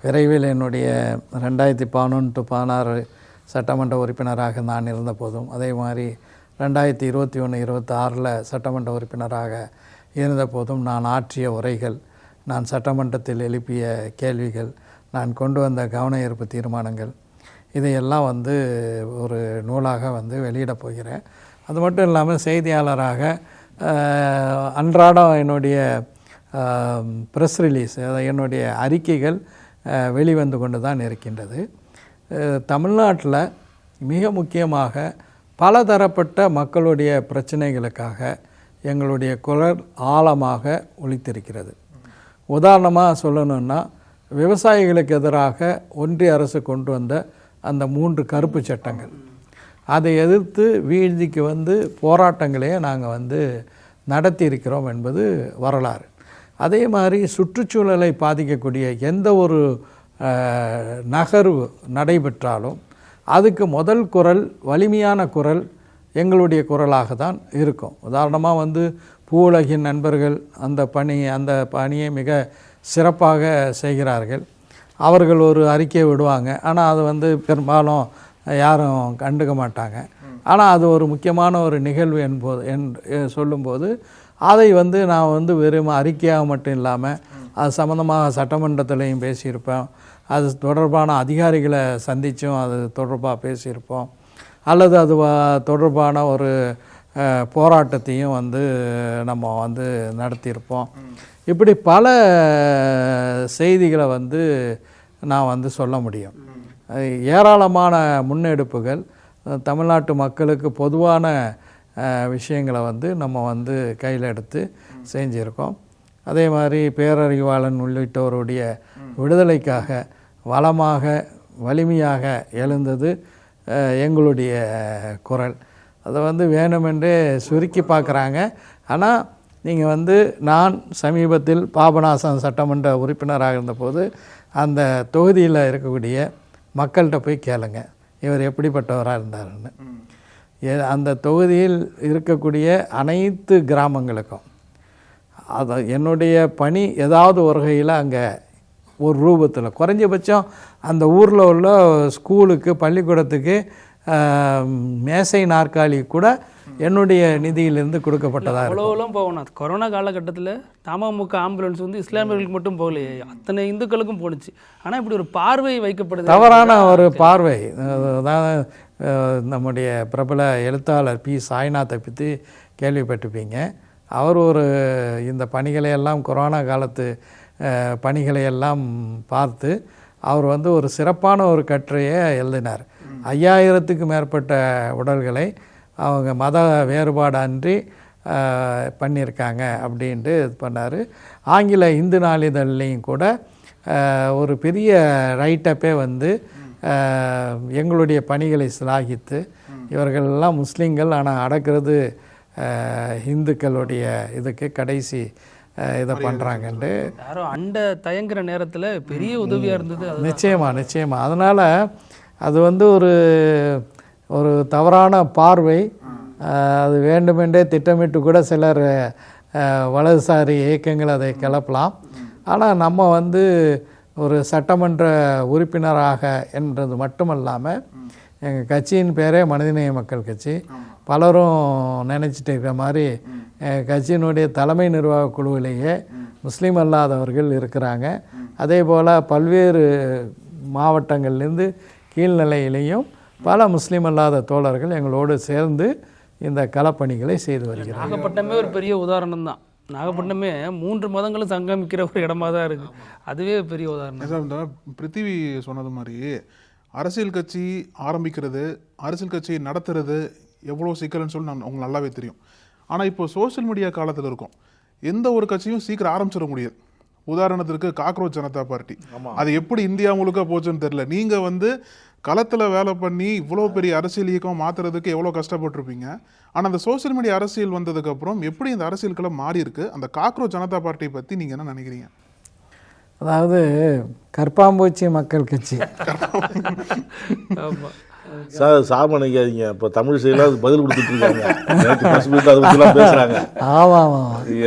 விரைவில் என்னுடைய 2011 to 16 சட்டமன்ற உறுப்பினராக நான் இருந்த போதும், அதே மாதிரி 2021-26 சட்டமன்ற உறுப்பினராக இருந்த போதும் நான் ஆற்றிய உரைகள், நான் சட்டமன்றத்தில் எழுப்பிய கேள்விகள், நான் கொண்டு வந்த கவன ஈர்ப்பு தீர்மானங்கள், இதையெல்லாம் வந்து ஒரு நூலாக வந்து வெளியிடப் போகிறேன். அது மட்டும் இல்லாமல் செய்தியாளராக அன்றாடம் என்னுடைய ப்ரெஸ் ரிலீஸ், என்னுடைய அறிக்கைகள் வெளிவந்து கொண்டு தான் இருக்கின்றது. தமிழ்நாட்டில் மிக முக்கியமாக பலதரப்பட்ட மக்களுடைய பிரச்சனைகளுக்காக எங்களுடைய குரல் ஆழமாக ஒலித்திருக்கிறது. உதாரணமாக சொல்லணுன்னா, விவசாயிகளுக்கு எதிராக ஒன்றிய அரசு கொண்டு வந்த அந்த 3 கருப்பு சட்டங்கள், அதை எதிர்த்து வீழ்ச்சிக்கு வந்து போராட்டங்களையே நாங்கள் வந்து நடத்தியிருக்கிறோம் என்பது வரலாறு. அதே மாதிரி சுற்றுச்சூழலை பாதிக்கக்கூடிய எந்த ஒரு நகர்வு நடைபெற்றாலும் அதுக்கு முதல் குரல், வலிமையான குரல் எங்களுடைய குரலாக தான் இருக்கும். உதாரணமாக வந்து பூவுலகின் நண்பர்கள் அந்த பணியை மிக சிறப்பாக செய்கிறார்கள். அவர்கள் ஒரு அறிக்கையை விடுவாங்க, ஆனால் அது வந்து பெரும்பாலும் யாரும் கண்டுக்க மாட்டாங்க. ஆனால் அது ஒரு முக்கியமான ஒரு நிகழ்வு சொல்லும்போது அதை வந்து நான் வந்து வெறும் அறிக்கையாக மட்டும் இல்லாமல் அது சம்மந்தமாக சட்டமன்றத்திலையும் பேசியிருப்பேன், அது தொடர்பான அதிகாரிகளை சந்தித்தும் அது தொடர்பாக பேசியிருப்போம், அல்லது அது தொடர்பான ஒரு போராட்டத்தையும் வந்து நம்ம வந்து நடத்தியிருப்போம். இப்படி பல செய்திகளை வந்து நான் வந்து சொல்ல முடியும். ஏராளமான முன்னெடுப்புகள் தமிழ்நாட்டு மக்களுக்கு பொதுவான விஷயங்களை வந்து நம்ம வந்து கையில் எடுத்து செஞ்சுருக்கோம். அதே மாதிரி பேரறிவாளன் உள்ளிட்டோருடைய விடுதலைக்காக வளமாக வலிமையாக எழுந்தது எங்களுடைய குரல். அதை வந்து வேணுமென்றே சுருக்கி பார்க்குறாங்க. ஆனால் நீங்கள் வந்து நான் சமீபத்தில் பாபநாசம் சட்டமன்ற உறுப்பினராக இருந்தபோது அந்த தொகுதியில் இருக்கக்கூடிய மக்கள்கிட்ட போய் கேளுங்க, இவர் எப்படிப்பட்டவராக இருந்தாருன்னு. அந்த தொகுதியில் இருக்கக்கூடிய அனைத்து கிராமங்களுக்கும் அது என்னுடைய பணி ஏதாவது ஒரு வகையில் அங்கே ஒரு ரூபத்தில் குறைஞ்சபட்சம் அந்த ஊரில் உள்ள ஸ்கூலுக்கு பள்ளிக்கூடத்துக்கு மேசை நாற்காலி கூட என்னுடைய நிதியிலிருந்து கொடுக்கப்பட்டதாக இருக்கும். அவ்வளோலாம் போகணும். கொரோனா காலகட்டத்தில் தமமுக ஆம்புலன்ஸ் வந்து இஸ்லாமியர்களுக்கு மட்டும் போகலையே, அத்தனை இந்துக்களுக்கும் போணுச்சு. ஆனால் இப்படி ஒரு பார்வை வைக்கப்படுது, தவறான ஒரு பார்வை. அதாவது நம்முடைய பிரபல எழுத்தாளர் பி சாய்நாத்தை பற்றி கேள்விப்பட்டிருப்பீங்க. அவர் ஒரு இந்த பணிகளை எல்லாம் கொரோனா காலத்து பணிகளை எல்லாம் பார்த்து அவர் வந்து ஒரு சிறப்பான ஒரு கட்டுரையை எழுதினார். 5000த்துக்கு மேற்பட்ட உடல்களை அவங்க மத வேறுபாடு அன்றி பண்ணியிருக்காங்க அப்படின்ட்டு இது பண்ணார். ஆங்கில இந்து நாளிதழ்லையும் கூட ஒரு பெரிய ரைட்டப்பே வந்து எங்களுடைய பணிகளை சிலாகித்து இவர்களெல்லாம் முஸ்லீம்கள் ஆனால் அடக்கிறது இந்துக்களுடைய இதுக்கு கடைசி இதை பண்ணுறாங்கன்ட்டு யாரும் அண்ட தயங்குற நேரத்தில் பெரிய உதவியாக இருந்தது. நிச்சயமாக அதனால் அது வந்து ஒரு தவறான பார்வை. அது வேண்டுமென்றே திட்டமிட்டு கூட சிலர் வலதுசாரி இயக்கங்கள் அதை கிளப்பலாம். ஆனால் நம்ம வந்து ஒரு சட்டமன்ற உறுப்பினராக என்றது மட்டுமல்லாமல் எங்கள் கட்சியின் பேரே மனிதநேய மக்கள் கட்சி. பலரும் நினச்சிட்டு இருக்கிற மாதிரி கட்சியினுடைய தலைமை நிர்வாக குழுவிலேயே முஸ்லீம் அல்லாதவர்கள் இருக்கிறாங்க. அதே போல் பல்வேறு மாவட்டங்கள்லேருந்து கீழ்நிலையிலையும் பல முஸ்லீம் அல்லாத தோழர்கள் எங்களோடு சேர்ந்து இந்த களப்பணிகளை செய்து வருகிறார். நாகப்பட்டினமே ஒரு பெரிய உதாரணம் தான். நாகப்பட்டினமே 3 மதங்களும் சங்கமிக்கிற ஒரு இடமா தான் இருக்குது. அதுவே பெரிய உதாரணம். இந்த பிருத்திவி சொன்னது மாதிரி அரசியல் கட்சி ஆரம்பிக்கிறது, அரசியல் கட்சி நடத்துறது எவ்வளோ சிக்கல்னு சொல்லி உங்களுக்கு நல்லாவே தெரியும். ஆனால் இப்போ சோஷியல் மீடியா காலத்தில் இருக்கும். எந்த ஒரு கட்சியும் சீக்கிரம் ஆரம்பிச்சிட முடியாது. உதாரணத்திற்கு காக்ரோச் ஜனதா பார்ட்டி, அது எப்படி இந்தியா முழுக்க போச்சுன்னு தெரியல. நீங்கள் வந்து களத்தில் வேலை பண்ணி இவ்வளோ பெரிய அரசியல் இயக்கம் மாற்றுறதுக்கு எவ்வளோ கஷ்டப்பட்டிருப்பீங்க. ஆனால் அந்த சோஷியல் மீடியா அரசியல் வந்ததுக்கப்புறம் எப்படி இந்த அரசியல்களை மாறி இருக்கு? அந்த காக்ரோச் ஜனதா பார்ட்டியை பற்றி நீங்கள் என்ன நினைக்கிறீங்க? அதாவது கற்பாம்பூச்சி மக்கள் கட்சி. சார் சாம நினைக்காதீங்க. இப்போ தமிழ் செய்யலாம் அது பதில் கொடுத்துட்டு இருக்காங்க. அதை பற்றிலாம் பேசுகிறாங்க. ஆமாம்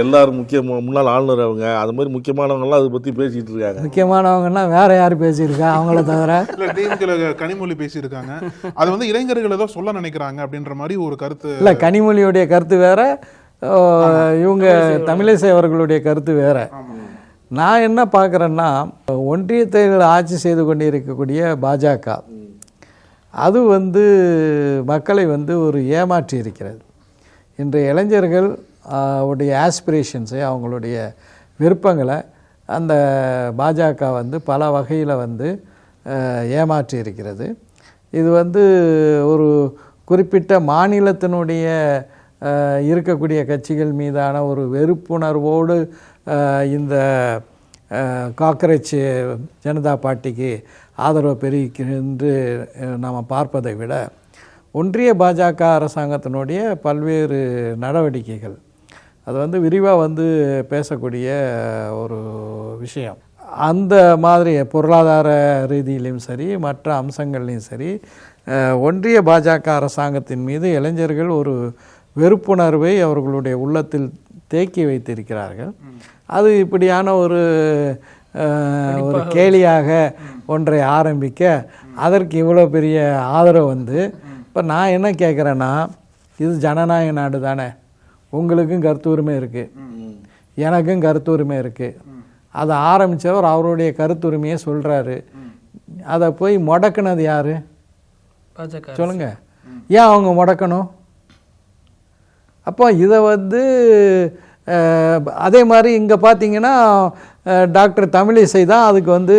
எல்லாரும் முன்னாள் ஆளுநர் அவங்க அது மாதிரி முக்கியமானவங்கலாம் அதை பற்றி பேசிகிட்டு இருக்காங்க. முக்கியமானவங்கன்னா வேற யார் பேசியிருக்கா அவங்கள தவிர? இல்லை, டிஎம்கேல கனிமொழி பேசியிருக்காங்க. அது வந்து இளைஞர்கள் ஏதோ சொல்ல நினைக்கிறாங்க அப்படின்ற மாதிரி ஒரு கருத்து. இல்லை, கனிமொழியுடைய கருத்து வேற, இவங்க தமிழிசை அவர்களுடைய கருத்து வேற. நான் என்ன பார்க்குறேன்னா, ஒன்றியத்தில் ஆட்சி செய்து கொண்டு இருக்கக்கூடிய பாஜக அது வந்து மக்களை வந்து ஒரு ஏமாற்றி இருக்கிறது. இன்றைய இளைஞர்கள் உடைய ஆஸ்பிரேஷன்ஸை, அவங்களுடைய விருப்பங்களை அந்த பாஜக வந்து பல வகையில் வந்து ஏமாற்றி இருக்கிறது. இது வந்து ஒரு குறிப்பிட்ட மாநிலத்தினுடைய இருக்கக்கூடிய கட்சிகள் மீதான ஒரு வெறுப்புணர்வோடு இந்த காக்ரோச் ஜனதா பார்ட்டிக்கு ஆதரவு பெருகின்று நாம் பார்ப்பதை விட ஒன்றிய பாஜக அரசாங்கத்தினுடைய பல்வேறு நடவடிக்கைகள் அது வந்து விரிவாக வந்து பேசக்கூடிய ஒரு விஷயம். அந்த மாதிரி பொருளாதார ரீதியிலையும் சரி, மற்ற அம்சங்கள்லையும் சரி, ஒன்றிய பாஜக அரசாங்கத்தின் மீது இளைஞர்கள் ஒரு வெறுப்புணர்வை அவர்களுடைய உள்ளத்தில் தேக்கி வைத்திருக்கிறார்கள். அது இப்படியான ஒரு கேலியாக ஒன்றை ஆரம்பிக்க அதற்கு இவ்வளோ பெரிய ஆதரவு வந்து, இப்போ நான் என்ன கேட்குறேன்னா, இது ஜனநாயக நாடு தானே, உங்களுக்கும் கருத்து உரிமை இருக்குது, எனக்கும் கருத்து உரிமை இருக்குது. அதை ஆரம்பித்தவர் அவருடைய கருத்துரிமையை சொல்கிறாரு. அதை போய் முடக்குனது யார் சொல்லுங்க? ஏன் அவங்க முடக்கணும்? அப்போ இதை வந்து அதே மாதிரி இங்கே பார்த்தீங்கன்னா டாக்டர் தமிழிசை தான் அதுக்கு வந்து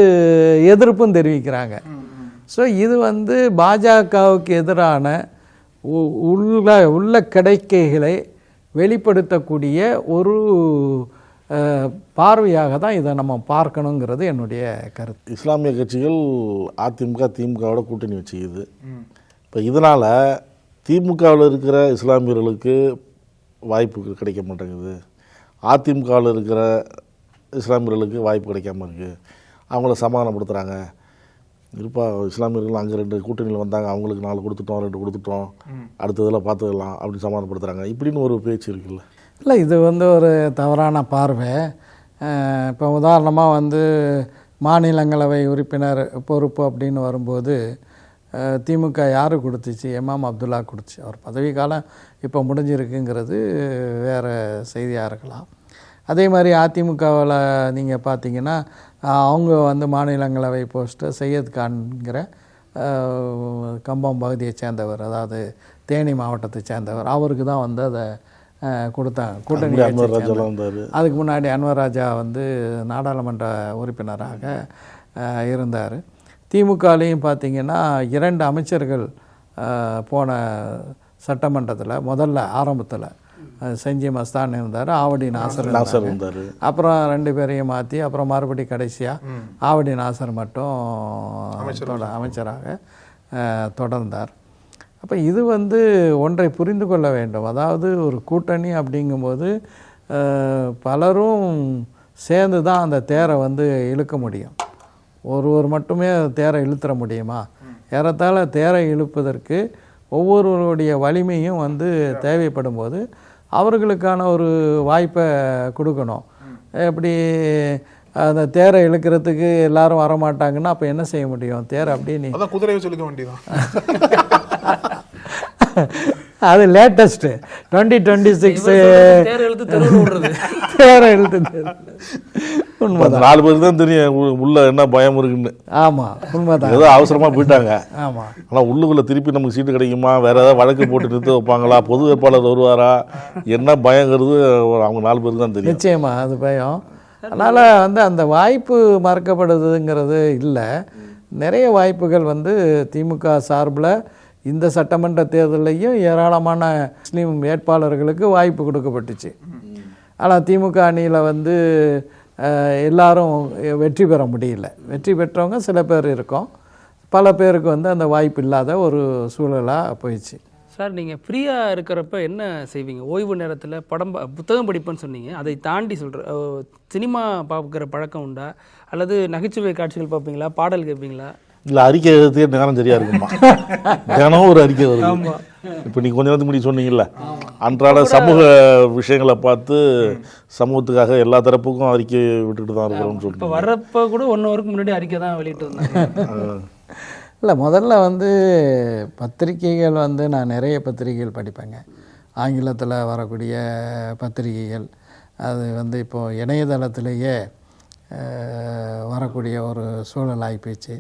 எதிர்ப்பும் தெரிவிக்கிறாங்க. ஸோ இது வந்து பாஜகவுக்கு எதிரான உள்ள கிடைக்கைகளை வெளிப்படுத்தக்கூடிய ஒரு பார்வையாக தான் இதை நம்ம பார்க்கணுங்கிறது என்னுடைய கருத்து. இஸ்லாமிய கட்சிகள் அதிமுக திமுகவோட கூட்டணி வச்சுக்குது. இப்போ இதனால் திமுகவில் இருக்கிற இஸ்லாமியர்களுக்கு வாய்ப்பு கிடைக்க மாட்டேங்குது, அதிமுகவில் இருக்கிற இஸ்லாமியர்களுக்கு வாய்ப்பு கிடைக்காம இருக்குது. அவங்கள சமாதானப்படுத்துகிறாங்க. இருப்பா இஸ்லாமியர்கள் அங்கே 2 கூட்டணியில் வந்தாங்க, அவங்களுக்கு 4 கொடுத்துட்டோம், 2 கொடுத்துட்டோம், அடுத்ததெல்லாம் பார்த்துக்கலாம் அப்படின்னு சமாதானப்படுத்துகிறாங்க. இப்படின்னு ஒரு பேச்சு இருக்குல்ல. இல்லை, இது வந்து ஒரு தவறான பார்வை. இப்போ உதாரணமாக வந்து மாநிலங்களவை உறுப்பினர் பொறுப்பு அப்படின்னு வரும்போது திமுக யார் கொடுத்துச்சு? எம்எம் அப்துல்லா கொடுத்துச்சு. அவர் பதவி காலம் இப்போ முடிஞ்சிருக்குங்கிறது வேறு செய்தியாக இருக்கலாம். அதே மாதிரி அதிமுகவில் நீங்கள் பார்த்தீங்கன்னா அவங்க வந்து மாநிலங்களவை போஸ்ட்டை சையத் கான்கிற கம்பம் பகுதியை சேர்ந்தவர், அதாவது தேனி மாவட்டத்தை சேர்ந்தவர், அவருக்கு தான் வந்து அதை கொடுத்தாங்க. கூட்டணி அதுக்கு முன்னாடி அன்வர் ராஜா வந்து நாடாளுமன்ற உறுப்பினராக இருந்தார். திமுகலையும் பார்த்திங்கன்னா 2 அமைச்சர்கள் போன சட்டமன்றத்தில் முதல்ல ஆரம்பத்தில் செஞ்சி மஸ்தான் இருந்தார், ஆவடி நாசர் இருந்தார். அப்புறம் 2 பேரையும் மாற்றி அப்புறம் மறுபடி கடைசியாக ஆவடி நாசர் மட்டும் அமைச்சராக தொடர்ந்தார். அப்போ இது வந்து ஒன்றை புரிந்து கொள்ள வேண்டும். அதாவது ஒரு கூட்டணி அப்படிங்கும்போது பலரும் சேர்ந்து தான் அந்த தேரை வந்து இழுக்க முடியும். ஒருவர் மட்டுமே தேரை இழுத்துற முடியுமா? ஏறத்தாழ தேரை இழுப்பதற்கு ஒவ்வொருவருடைய வலிமையும் வந்து தேவைப்படும் போது அவர்களுக்கான ஒரு வாய்ப்பை கொடுக்கணும். எப்படி அந்த தேரை இழுக்கிறதுக்கு எல்லாரும் வரமாட்டாங்கன்னா அப்போ என்ன செய்ய முடியும்? தேரை அப்படியே நீ குதிரையை சொல்லிக்க வேண்டியதான். அது லேட்டஸ்ட்டு 2026 தேரை இழுத்து உண்மைதான். 4 பேருக்கு தான் தெரியும் உள்ள என்ன பயம் இருக்குன்னு. ஆமாம், உண்மைதான். ஏதோ அவசரமாக போயிட்டாங்க. ஆமாம், ஆனால் உள்ளுக்குள்ளே திருப்பி நமக்கு சீட்டு கிடைக்குமா, வேறு ஏதாவது வழக்கு போட்டு நிறுத்த வைப்பாங்களா, பொது வேட்பாளர் வருவாரா, என்ன பயங்கிறது அவங்க 4 பேருக்கு தான் தெரியும். நிச்சயமாக அது பயம். அதனால் வந்து அந்த வாய்ப்பு மறக்கப்படுதுங்கிறது இல்லை. நிறைய வாய்ப்புகள் வந்து திமுக சார்பில் இந்த சட்டமன்ற தேர்தலையும் ஏராளமான முஸ்லீம் வேட்பாளர்களுக்கு வாய்ப்பு கொடுக்கப்பட்டுச்சு. ஆனால் திமுக அணியில் வந்து எல்லாரும் வெற்றி பெற முடியல. வெற்றி பெற்றவங்க சில பேர் இருக்கோம், பல பேருக்கு வந்து அந்த வாய்ப்பு இல்லாத ஒரு சூழலாக போயிடுச்சு. சார், நீங்கள் ஃப்ரீயாக இருக்கிறப்ப என்ன செய்வீங்க? ஓய்வு நேரத்தில் புத்தகம் படிப்பேன்னு சொன்னீங்க. அதை தாண்டி சினிமா பார்க்குற பழக்கம் உண்டா? அல்லது நகைச்சுவை காட்சிகள் பார்ப்பீங்களா? பாடல் கேட்பீங்களா? இல்லை, அறிக்கை எழுதுறதுக்கே நேரம் சரியாக இருக்குமா? தினம் ஒரு அறிக்கை வருது. இப்போ நீங்கள் கொஞ்ச நேரத்துக்கு முன்னாடி சொன்னீங்கல்ல, அன்றாட சமூக விஷயங்களை பார்த்து சமூகத்துக்காக எல்லா தரப்புக்கும் அறிக்கை விட்டுட்டு தான் இருக்கிறோம்னு சொல்லிட்டு இப்போ வர்றப்போ கூட 1 ஹவருக்கு முன்னாடி அறிக்கை தான் வெளியிட்டு வந்தாங்க. இல்லை, முதல்ல வந்து பத்திரிகைகள் வந்து நான் நிறைய பத்திரிகைகள் படிப்பேங்க. ஆங்கிலத்தில் வரக்கூடிய பத்திரிகைகள், அது வந்து இப்போது இணையதளத்திலேயே வரக்கூடிய ஒரு சூழல் ஆகிப்போச்சு.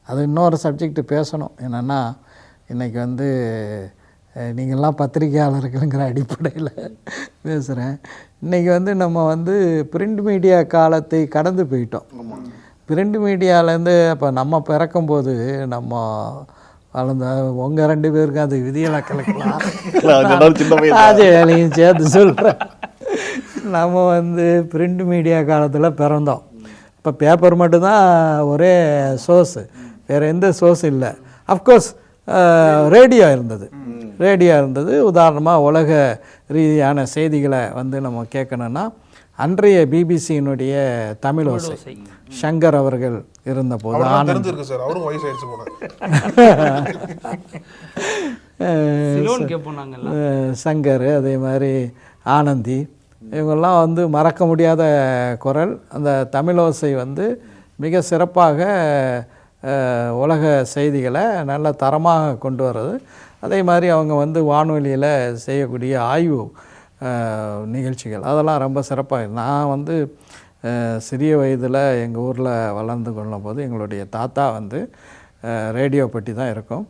அது இன்னொரு சப்ஜெக்ட் பேசணும். என்னென்னா இன்றைக்கி வந்து நீங்கள்லாம் பத்திரிகையாளர்கள்ங்கிற அடிப்படையில் பேசுகிறேன். இன்றைக்கி வந்து நம்ம வந்து பிரிண்ட் மீடியா காலத்தை கடந்து போயிட்டோம். பிரிண்ட் மீடியாவிலேருந்து அப்போ நம்ம பிறக்கும்போது நம்ம வளர்ந்த உங்கள் 2 பேருக்கும் அது விதிவிலக்கலாம், அது வேலையும் சேர்த்து சொல்கிறேன். நம்ம வந்து பிரிண்ட் மீடியா காலத்தில் பிறந்தோம். இப்போ பேப்பர் மட்டும்தான் ஒரே சோர்ஸு, வேறு எந்த சோர்ஸ் இல்லை. அஃப்கோர்ஸ் ரேடியோ இருந்தது. உதாரணமாக உலக ரீதியான செய்திகளை வந்து நம்ம கேட்கணுன்னா அன்றைய பிபிசியினுடைய தமிழோசை சங்கர் அவர்கள் இருந்தபோது சங்கர், அதே மாதிரி ஆனந்தி, இவங்கெல்லாம் வந்து மறக்க முடியாத குரல். அந்த தமிழோசை வந்து மிக சிறப்பாக உலக செய்திகளை நல்ல தரமாக கொண்டு வர்றது. அதே மாதிரி அவங்க வந்து வானொலியில் செய்யக்கூடிய ஆய்வு நிகழ்ச்சிகள் அதெல்லாம் ரொம்ப சிறப்பாக. நான் வந்து சிறிய வயதில் எங்கள் ஊரில் வளர்ந்து கொள்ளும் போது எங்களுடைய தாத்தா வந்து ரேடியோ பெட்டி தான் இருக்கும்.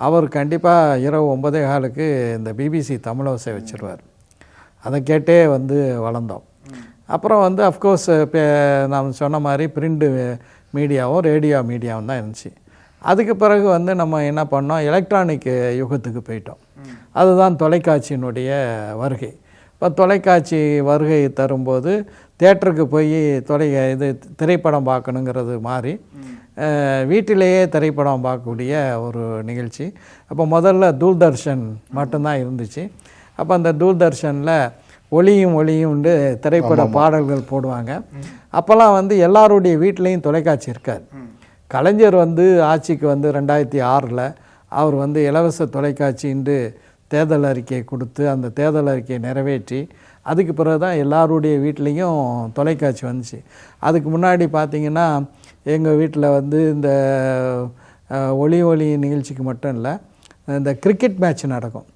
அவர் கண்டிப்பாக இரவு 9:15 இந்த பிபிசி தமிழோசை வச்சுருவார். அதை கேட்டே வந்து வளர்ந்தோம். அப்புறம் வந்து அஃப்கோர்ஸ் நாம் சொன்ன மாதிரி பிரிண்டு மீடியாவும் ரேடியோ மீடியாவும் தான் இருந்துச்சு. அதுக்கு பிறகு வந்து நம்ம என்ன பண்ணோம், எலக்ட்ரானிக் யுகத்துக்கு போயிட்டோம். அதுதான் தொலைக்காட்சியினுடைய வருகை. இப்போ தொலைக்காட்சி வருகை தரும்போது தேட்டருக்கு போய் திரைப்படம் பார்க்கணுங்கிறது மாதிரி வீட்டிலேயே திரைப்படம் பார்க்கக்கூடிய ஒரு நிகழ்ச்சி. அப்போ முதல்ல தூர்தர்ஷன் மட்டும்தான் இருந்துச்சு. அப்போ அந்த தூர்தர்ஷனில் ஒளியும் திரைப்பட பாடல்கள் போடுவாங்க. அப்போல்லாம் வந்து எல்லாருடைய வீட்லேயும் தொலைக்காட்சி இருக்காது. கலைஞர் வந்து ஆட்சிக்கு வந்து 2006 அவர் வந்து இலவச தொலைக்காட்சின்னு தேர்தல் அறிக்கையை கொடுத்து அந்த தேர்தல் அறிக்கையை நிறைவேற்றி அதுக்கு பிறகு தான் எல்லாருடைய வீட்லேயும் தொலைக்காட்சி வந்துச்சு. அதுக்கு முன்னாடி பார்த்திங்கன்னா எங்கள் வீட்டில் வந்து இந்த ஒளி நிகழ்ச்சிக்கு மட்டும் இல்லை, இந்த கிரிக்கெட் மேட்ச் நடக்கும்,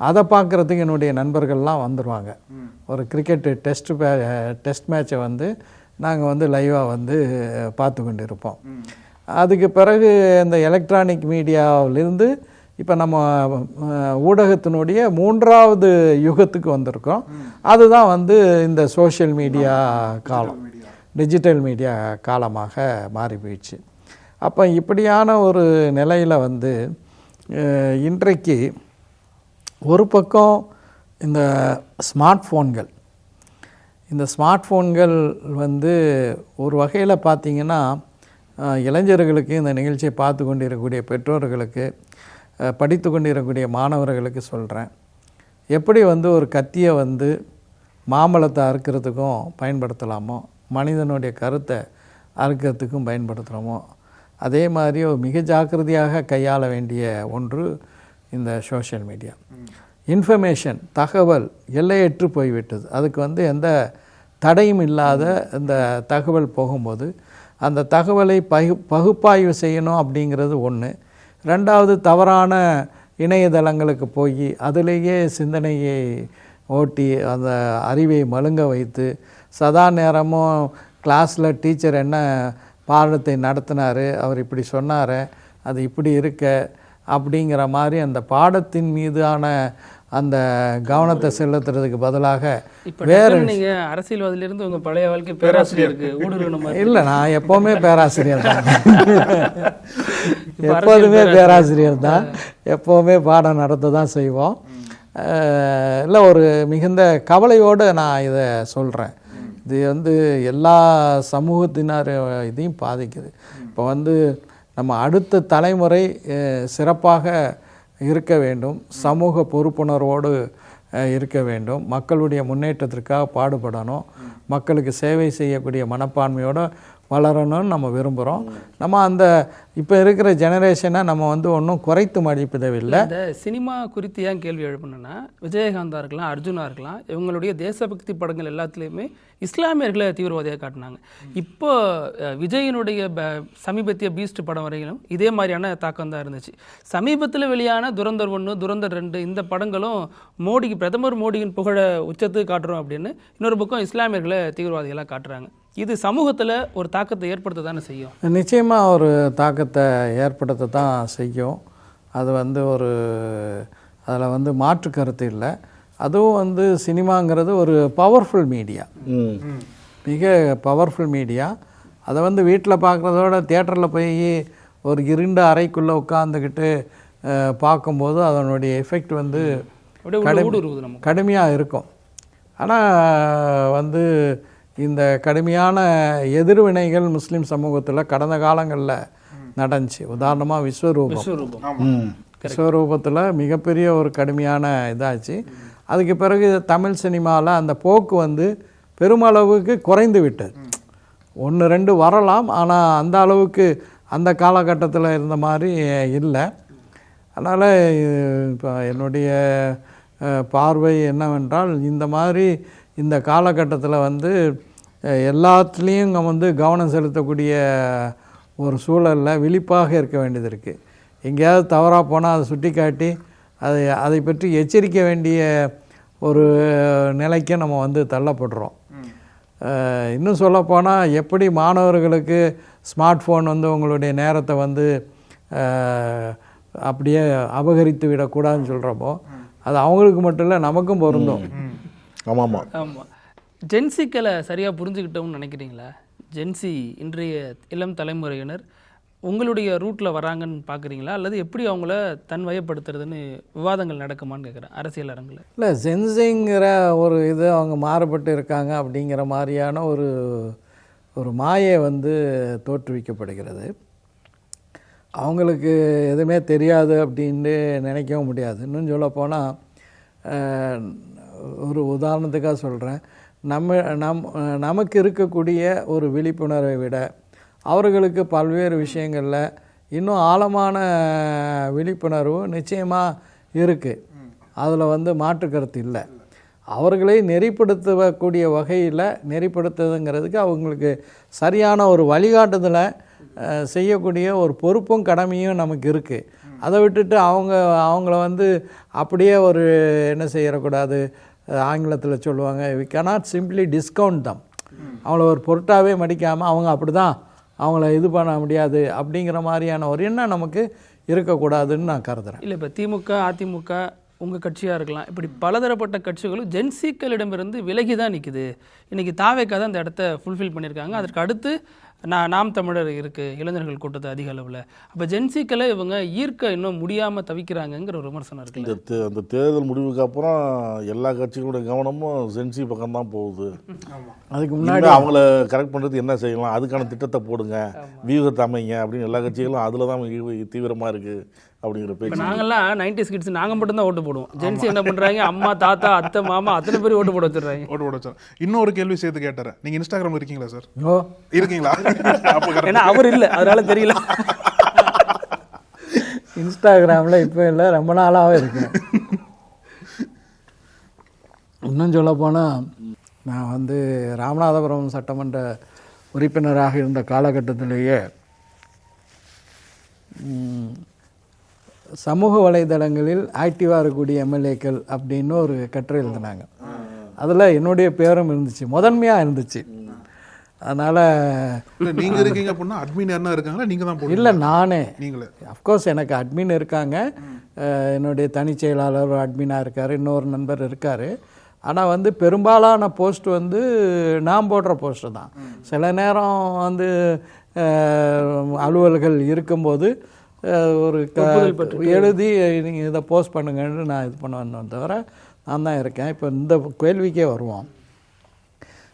அதை பார்க்குறதுக்கு என்னுடைய நண்பர்கள்லாம் வந்துடுவாங்க. ஒரு கிரிக்கெட்டு டெஸ்ட் மேட்சை வந்து நாங்கள் வந்து லைவாக வந்து பார்த்து கொண்டு இருப்போம். அதுக்கு பிறகு இந்த எலக்ட்ரானிக் மீடியாவிலிருந்து இப்போ நம்ம ஊடகத்தினுடைய 3வது யுகத்துக்கு வந்திருக்கோம். அதுதான் வந்து இந்த சோஷியல் மீடியா காலம், டிஜிட்டல் மீடியா காலமாக மாறி போயிடுச்சு. அப்போ இப்படியான ஒரு நிலையில் வந்து இன்றைக்கு ஒரு பக்கம் இந்த ஸ்மார்ட் ஃபோன்கள் வந்து ஒரு வகையில் பார்த்திங்கன்னா இளைஞர்களுக்கு, இந்த நிகழ்ச்சியை பார்த்து கொண்டு இருக்கக்கூடிய பெற்றோர்களுக்கு, படித்து கொண்டு இருக்கக்கூடிய மாணவர்களுக்கு சொல்கிறேன், எப்படி வந்து ஒரு கத்தியை வந்து மாம்பழத்தை அறுக்கிறதுக்கும் பயன்படுத்தலாமோ, மனிதனுடைய கருத்தை அறுக்கிறதுக்கும் பயன்படுத்துகிறோமோ, அதே மாதிரி மிக ஜாக்கிரதையாக கையாள வேண்டிய ஒன்று இந்த சோஷியல் மீடியா. இன்ஃபர்மேஷன், தகவல் எல்லையற்று போய்விட்டது. அதுக்கு வந்து எந்த தடையும் இல்லாத இந்த தகவல் போகும்போது அந்த தகவலை பகுப்பாய்வு செய்யணும் அப்படிங்கிறது ஒன்று. ரெண்டாவது, தவறான இணையதளங்களுக்கு போய் அதிலேயே சிந்தனையை ஓட்டி அந்த அறிவை மழுங்க வைத்து சதா நேரமும் கிளாஸில் டீச்சர் என்ன பாடத்தை நடத்தினார், அவர் இப்படி சொன்னார், அது இப்படி இருக்க அப்படிங்கிற மாதிரி அந்த பாடத்தின் மீதான அந்த கவனத்தை செலுத்துறதுக்கு பதிலாக வேறு நீங்கள் அரசியல்வாதிலிருந்து உங்கள் பழைய வாழ்க்கை பேராசிரியருக்கு ஊடுருவணும். இல்லை, நான் எப்போவுமே பேராசிரியர் தான், எப்போதுமே பேராசிரியர் தான், எப்போவுமே பாடம் நடத்த தான் செய்வோம். இல்லை, ஒரு மிகுந்த கவலையோடு நான் இதை சொல்கிறேன். இது வந்து எல்லா சமூகத்தினர் இதையும் பாதிக்குது. இப்போ வந்து நம்ம அடுத்த தலைமுறை சிறப்பாக இருக்க வேண்டும், சமூக பொறுப்புணர்வோடு இருக்க வேண்டும், மக்களுடைய முன்னேற்றத்திற்காக பாடுபடணும், மக்களுக்கு சேவை செய்யக்கூடிய மனப்பான்மையோடு வளரணும்னு நம்ம விரும்புகிறோம். நம்ம அந்த இப்போ இருக்கிற ஜெனரேஷனை நம்ம வந்து ஒன்றும் குறைத்து மதிப்பிடவில்லை. இந்த சினிமா குறித்து ஏன் கேள்வி எழுப்பணுன்னா, விஜயகாந்தா இருக்கலாம், அர்ஜுனா இருக்கலாம், இவங்களுடைய தேசபக்தி படங்கள் எல்லாத்துலேயுமே இஸ்லாமியர்களை தீவிரவாதியாக காட்டினாங்க. இப்போ விஜயினுடைய சமீபத்திய பீஸ்ட் படம் வரையிலும் இதே மாதிரியான தாக்கம் தான் இருந்துச்சு. சமீபத்தில் வெளியான துரந்தர் 1, துரந்தர் 2 இந்த படங்களும் மோடிக்கு, பிரதமர் மோடியின் புகழ உச்சத்துக்கு காட்டுறோம் அப்படின்னு இன்னொரு பக்கம் இஸ்லாமியர்களை தீவிரவாதிகளாக காட்டுறாங்க. இது சமூகத்தில் ஒரு தாக்கத்தை ஏற்படுத்த தானே செய்யும்? நிச்சயமாக ஒரு தாக்கத்தை ஏற்படுத்த தான் செய்யும். அது வந்து ஒரு அதில் வந்து மாற்று கருத்து இல்லை. அதுவும் வந்து சினிமாங்கிறது ஒரு பவர்ஃபுல் மீடியா, மிக பவர்ஃபுல் மீடியா. அதை வந்து வீட்டில் பார்க்குறதோட தியேட்டரில் போய் ஒரு இருண்ட அறைக்குள்ளே உட்காந்துக்கிட்டு பார்க்கும்போது அதனுடைய எஃபெக்ட் வந்து கடுமையாக இருக்கும். ஆனால் வந்து இந்த கடுமையான எதிர்வினைகள் முஸ்லீம் சமூகத்தில் கடந்த காலங்களில் நடந்துச்சு. உதாரணமாக விஸ்வரூபத்தில் மிகப்பெரிய ஒரு கடுமையான இதாச்சு. அதுக்கு பிறகு தமிழ் சினிமாவில் அந்த போக்கு வந்து பெருமளவுக்கு குறைந்து விட்டது. 1-2 வரலாம், ஆனால் அந்த அளவுக்கு அந்த காலகட்டத்தில் இருந்த மாதிரி இல்லை. அதனால் இப்போ என்னுடைய பார்வை என்னவென்றால், இந்த மாதிரி இந்த காலகட்டத்தில் வந்து எல்லாத்துலேயும் வந்து கவனம் செலுத்தக்கூடிய ஒரு சூழலில் விழிப்பாக இருக்க வேண்டியது இருக்குது. எங்கேயாவது தவறாக போனால் அதை சுட்டி காட்டி அதை பற்றி எச்சரிக்க வேண்டிய ஒரு நிலைக்கு நம்ம வந்து தள்ளப்படுறோம். இன்னும் சொல்லப்போனால், எப்படி மாணவர்களுக்கு ஸ்மார்ட் ஃபோன் வந்து உங்களுடைய நேரத்தை வந்து அப்படியே அபகரித்து விடக்கூடாதுன்னு சொல்கிறப்போ, அது அவங்களுக்கு மட்டும் இல்லை, நமக்கும் பொருந்தும். ஆமாம். ஜென்சிக்களை சரியாக புரிஞ்சுக்கிட்டோம்னு நினைக்கிறீங்களா? ஜென்சி இன்றைய இளம் தலைமுறையினர் உங்களுடைய ரூட்டில் வராங்கன்னு பார்க்குறீங்களா, அல்லது எப்படி அவங்கள தன் வயப்படுத்துறதுன்னு விவாதங்கள் நடக்குமான்னு கேட்குறேன் அரசியல் அரங்கில். இல்லை, ஜென்சிங்கிற ஒரு இது அவங்க மாறுபட்டு இருக்காங்க அப்படிங்கிற மாதிரியான ஒரு மாயை வந்து தோற்றுவிக்கப்படுகிறது. அவங்களுக்கு எதுவுமே தெரியாது அப்படின்னு நினைக்கவும் முடியாது. இன்னும் சொல்லப்போனால், ஒரு உதாரணத்துக்காக சொல்கிறேன், நமக்கு இருக்கக்கூடிய ஒரு விழிப்புணர்வை விட அவர்களுக்கு பல்வேறு விஷயங்களில் இன்னும் ஆழமான விழிப்புணர்வு நிச்சயமாக இருக்குது. அதில் வந்து மாற்று கருத்து இல்லை. அவர்களை நெறிப்படுத்தக்கூடிய வகையில் நெறிப்படுத்துறதுங்கிறதுக்கு அவங்களுக்கு சரியான ஒரு வழிகாட்டுதலை செய்யக்கூடிய ஒரு பொறுப்பும் கடமையும் நமக்கு இருக்குது. அதை விட்டுட்டு அவங்கள வந்து அப்படியே ஒரு என்ன செய்யக்கூடாது, ஆங்கிலத்தில் சொல்லுவாங்க we cannot simply discount them. அவங்கள ஒரு பொருட்டாகவே மதிக்காமல் அவங்க அப்படி தான் அவங்கள இது பண்ண முடியாது அப்படிங்கிற மாதிரியான ஒரு எண்ணம் நமக்கு இருக்கக்கூடாதுன்னு நான் கருதுகிறேன். இல்லை இப்போ திமுக, அதிமுக, உங்கள் கட்சியாக இருக்கலாம், இப்படி பலதரப்பட்ட கட்சிகளும் ஜென்சிக்களிடமிருந்து விலகி தான் நிற்குது. இன்றைக்கி தாவேக்கா தான் அந்த இடத்த ஃபுல்ஃபில் பண்ணியிருக்காங்க. அதற்கு அடுத்து நாம் தமிழர் இருக்குது, இளைஞர்கள் கூட்டத்தை அதிக அளவில். அப்போ ஜென்சிக்களை இவங்க ஈர்க்க இன்னும் முடியாமல் தவிக்கிறாங்கங்கிற ஒரு விமர்சனம் இருக்குது. அந்த தேர்தல் முடிவுக்கு அப்புறம் எல்லா கட்சிகளோட கவனமும் ஜென்சி பக்கம் தான் போகுது. அதுக்கு முன்னாடி அவங்கள கரெக்ட் பண்ணுறது என்ன செய்யலாம், அதுக்கான திட்டத்தை போடுங்க, வியூகத்தை அமைங்க அப்படின்னு எல்லா கட்சிகளும் அதில் தான் தீவிரமாக இருக்குது அப்படிங்கிற பேச்சு. இப்போ நாங்கள்லாம் 90s கிட்ஸ், நாங்கள் மட்டும்தான் ஓட்டு போடுவோம். ஜென்சி என்ன பண்ணுறாங்க, அம்மா, தாத்தா, அத்தை, மாமா அத்தனை பேர் ஓட்டு போட வச்சுடுறாங்க. ஓட்டு போட வச்சார். இன்னொரு கேள்வி சேர்த்து கேட்டுறேன். நீங்கள் இன்ஸ்டாகிராமில் இருக்கீங்களா சார்? ஓ இருக்கீங்களா? ஏன்னா அவர் இல்லை, அதனால தெரியல. இன்ஸ்டாகிராமில் இப்போ இல்லை, ரொம்ப நாளாகவே இருக்கேன். இன்னும் சொல்லப்போனால் நான் வந்து ராமநாதபுரம் சட்டமன்ற உறுப்பினராக இருந்த காலகட்டத்திலேயே சமூக வலைதளங்களில் ஆக்டிவாக இருக்கக்கூடிய எம்எல்ஏக்கள் அப்படின்னு ஒரு கட்டுரை எழுதினாங்க. அதில் என்னுடைய பேரும் இருந்துச்சு, முதன்மையாக இருந்துச்சு. அதனால் நீங்கள் இருக்கீங்க அப்படின்னா அட்மின் யாருன்னா இருக்காங்களா, நீங்கள் தான்? இல்லை, நானே. நீங்களே? அஃப்கோர்ஸ் எனக்கு அட்மின் இருக்காங்க. என்னுடைய தனிச் செயலாளர் ஒரு அட்மினாக இருக்கார், இன்னொரு நண்பர் இருக்கார். ஆனால் வந்து பெரும்பாலான போஸ்ட் வந்து நான் போடுற போஸ்ட்டு தான். சில நேரம் வந்து அலுவல்கள் இருக்கும்போது ஒரு எழுதி நீங்கள் இதை போஸ்ட் பண்ணுங்கன்னு நான் இது பண்ணுவேன் தவிர நான் தான் இருக்கேன். இப்போ இந்த கேள்விக்கே வருவோம்.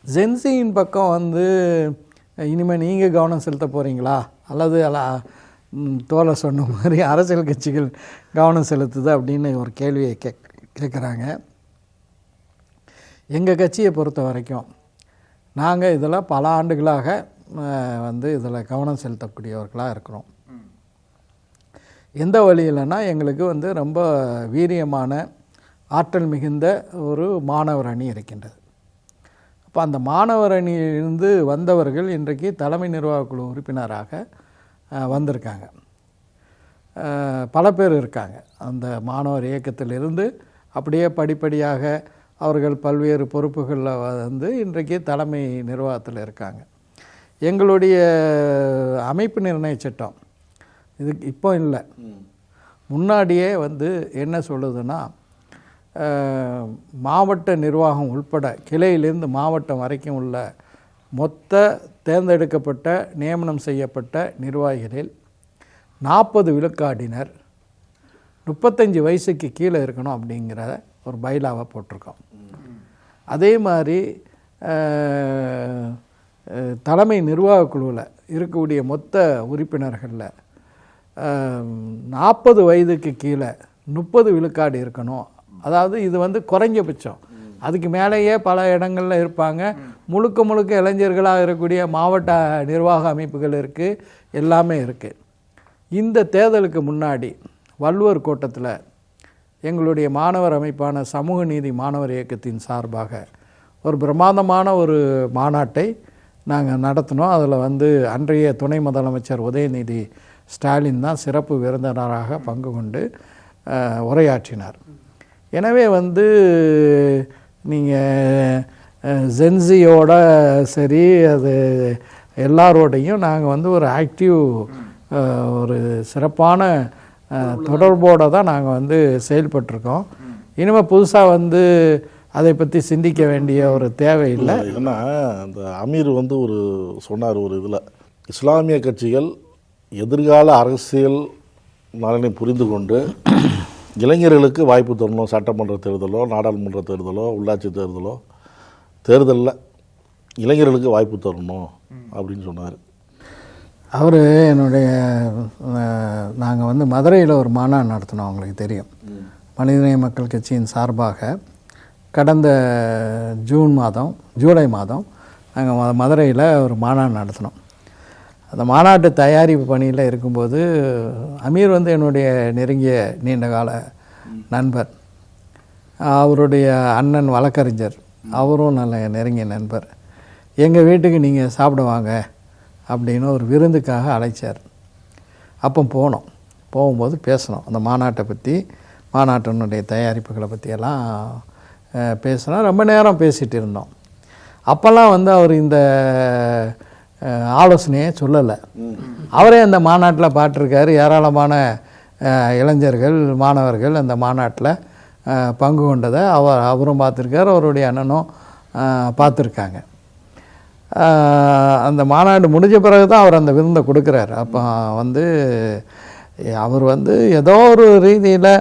ஜென்சியின் பக்கம் வந்து இனிமேல் நீங்கள் கவனம் செலுத்த போகிறீங்களா, அல்லது தோழர் சொன்ன மாதிரி அரசியல் கட்சிகள் கவனம் செலுத்துது அப்படின்னு ஒரு கேள்வியை கேட்குறாங்க. எங்கள் கட்சியை பொறுத்த வரைக்கும் நாங்கள் இதில் பல ஆண்டுகளாக வந்து இதில் கவனம் செலுத்தக்கூடியவர்களாக இருக்கிறோம். எந்த வழியிலனா எங்களுக்கு வந்து ரொம்ப வீரியமான ஆற்றல் மிகுந்த ஒரு மாணவர் அணி இருக்கின்றது. அப்போ அந்த மாணவர் அணியிலிருந்து வந்தவர்கள் இன்றைக்கு தலைமை நிர்வாகக்குழு உறுப்பினராக வந்திருக்காங்க. பல பேர் இருக்காங்க. அந்த மாணவர் இயக்கத்திலிருந்து அப்படியே படிப்படியாக அவர்கள் பல்வேறு பொறுப்புகளில் வந்து இன்றைக்கு தலைமை நிர்வாகத்தில் இருக்காங்க. எங்களுடைய அமைப்பு நிர்ணய சட்டம் இது இப்போ இல்லை, முன்னாடியே வந்து என்ன சொல்லுதுன்னா, மாவட்ட நிர்வாகம் உள்பட கிளையிலிருந்து மாவட்டம் வரைக்கும் உள்ள மொத்த தேர்ந்தெடுக்கப்பட்ட நியமனம் செய்யப்பட்ட நிர்வாகிகளில் 40 விழுக்காடினர் 35 வயசுக்கு கீழே இருக்கணும் அப்படிங்கிற ஒரு பைலாவை போட்டிருக்கோம். அதே மாதிரி தலைமை நிர்வாக குழுவில் இருக்கக்கூடிய மொத்த உறுப்பினர்களில் 40 வயதுக்கு கீழே 30 விழுக்காடு இருக்கணும். அதாவது இது வந்து குறைஞ்சபட்சம். அதுக்கு மேலேயே பல இடங்களில் இருப்பாங்க. முழுக்க முழுக்க இளைஞர்களாக இருக்கக்கூடிய மாவட்ட நிர்வாக அமைப்புகள் இருக்குது, எல்லாமே இருக்குது. இந்த தேர்தலுக்கு முன்னாடி வள்ளுவர் கோட்டத்தில் எங்களுடைய மாணவர் அமைப்பான சமூக நீதி மாணவர் இயக்கத்தின் சார்பாக ஒரு பிரமாதமான ஒரு மாநாட்டை நாங்கள் நடத்தினோம். அதில் வந்து அன்றைய துணை முதலமைச்சர் உதயநிதி ஸ்டாலின் தான் சிறப்பு விருந்தினராக பங்கு கொண்டு உரையாற்றினார். எனவே வந்து நீங்கள் ஜென்சியோட சரி, அது எல்லாரோடையும் நாங்கள் வந்து ஒரு ஆக்டிவ் ஒரு சிறப்பான தொடர்போடு தான் நாங்கள் வந்து செயல்பட்டிருக்கோம். இனிமேல் புதுசாக வந்து அதை பற்றி சிந்திக்க வேண்டிய ஒரு தேவை இல்லை. ஏன்னா அந்த அமீர் வந்து ஒரு சொன்னார் ஒரு இதில், இஸ்லாமிய கட்சிகள் எதிர்கால அரசியல் நலனை புரிந்து கொண்டு இளைஞர்களுக்கு வாய்ப்பு தரணும். சட்டமன்ற தேர்தலோ, நாடாளுமன்ற தேர்தலோ, உள்ளாட்சி தேர்தலோ, தேர்தலில் இளைஞர்களுக்கு வாய்ப்பு தரணும் அப்படின்னு சொன்னார். அவர் என்னுடைய நாங்கள் வந்து மதுரையில் ஒரு மாநாடு நடத்தினோம், அவங்களுக்கு தெரியும். மனிதநேய மக்கள் கட்சியின் சார்பாக கடந்த ஜூலை மாதம் நாங்கள் மதுரையில் ஒரு மாநாடு நடத்தினோம். அந்த மாநாட்டு தயாரிப்பு பணியில் இருக்கும்போது அமீர் வந்து என்னுடைய நெருங்கிய நீண்டகால நண்பர். அவருடைய அண்ணன் வழக்கறிஞர், அவரும் நல்ல நெருங்கிய நண்பர். எங்கள் வீட்டுக்கு நீங்கள் சாப்பிட வாங்க அப்படின்னு ஒரு விருந்துக்காக அழைச்சார். அப்போ போனோம். போகும்போது பேசினோம் அந்த மாநாட்டை பற்றி, மாநாட்டினுடைய தயாரிப்புகளை பற்றியெல்லாம் பேசினோம். ரொம்ப நேரம் பேசிகிட்டு இருந்தோம். அப்போல்லாம் வந்து அவர் இந்த ஆலோசனையே சொல்லலை. அவரே அந்த மாநாட்டில் பார்த்துருக்காரு. ஏராளமான இளைஞர்கள், மாணவர்கள் அந்த மாநாட்டில் பங்கு கொண்டதை அவரும் பார்த்துருக்காரு, அவருடைய அண்ணனும் பார்த்துருக்காங்க. அந்த மாநாடு முடிஞ்ச பிறகு தான் அவர் அந்த விருந்தை கொடுக்குறாரு. அப்போ வந்து அவர் வந்து ஏதோ ஒரு ரீதியில்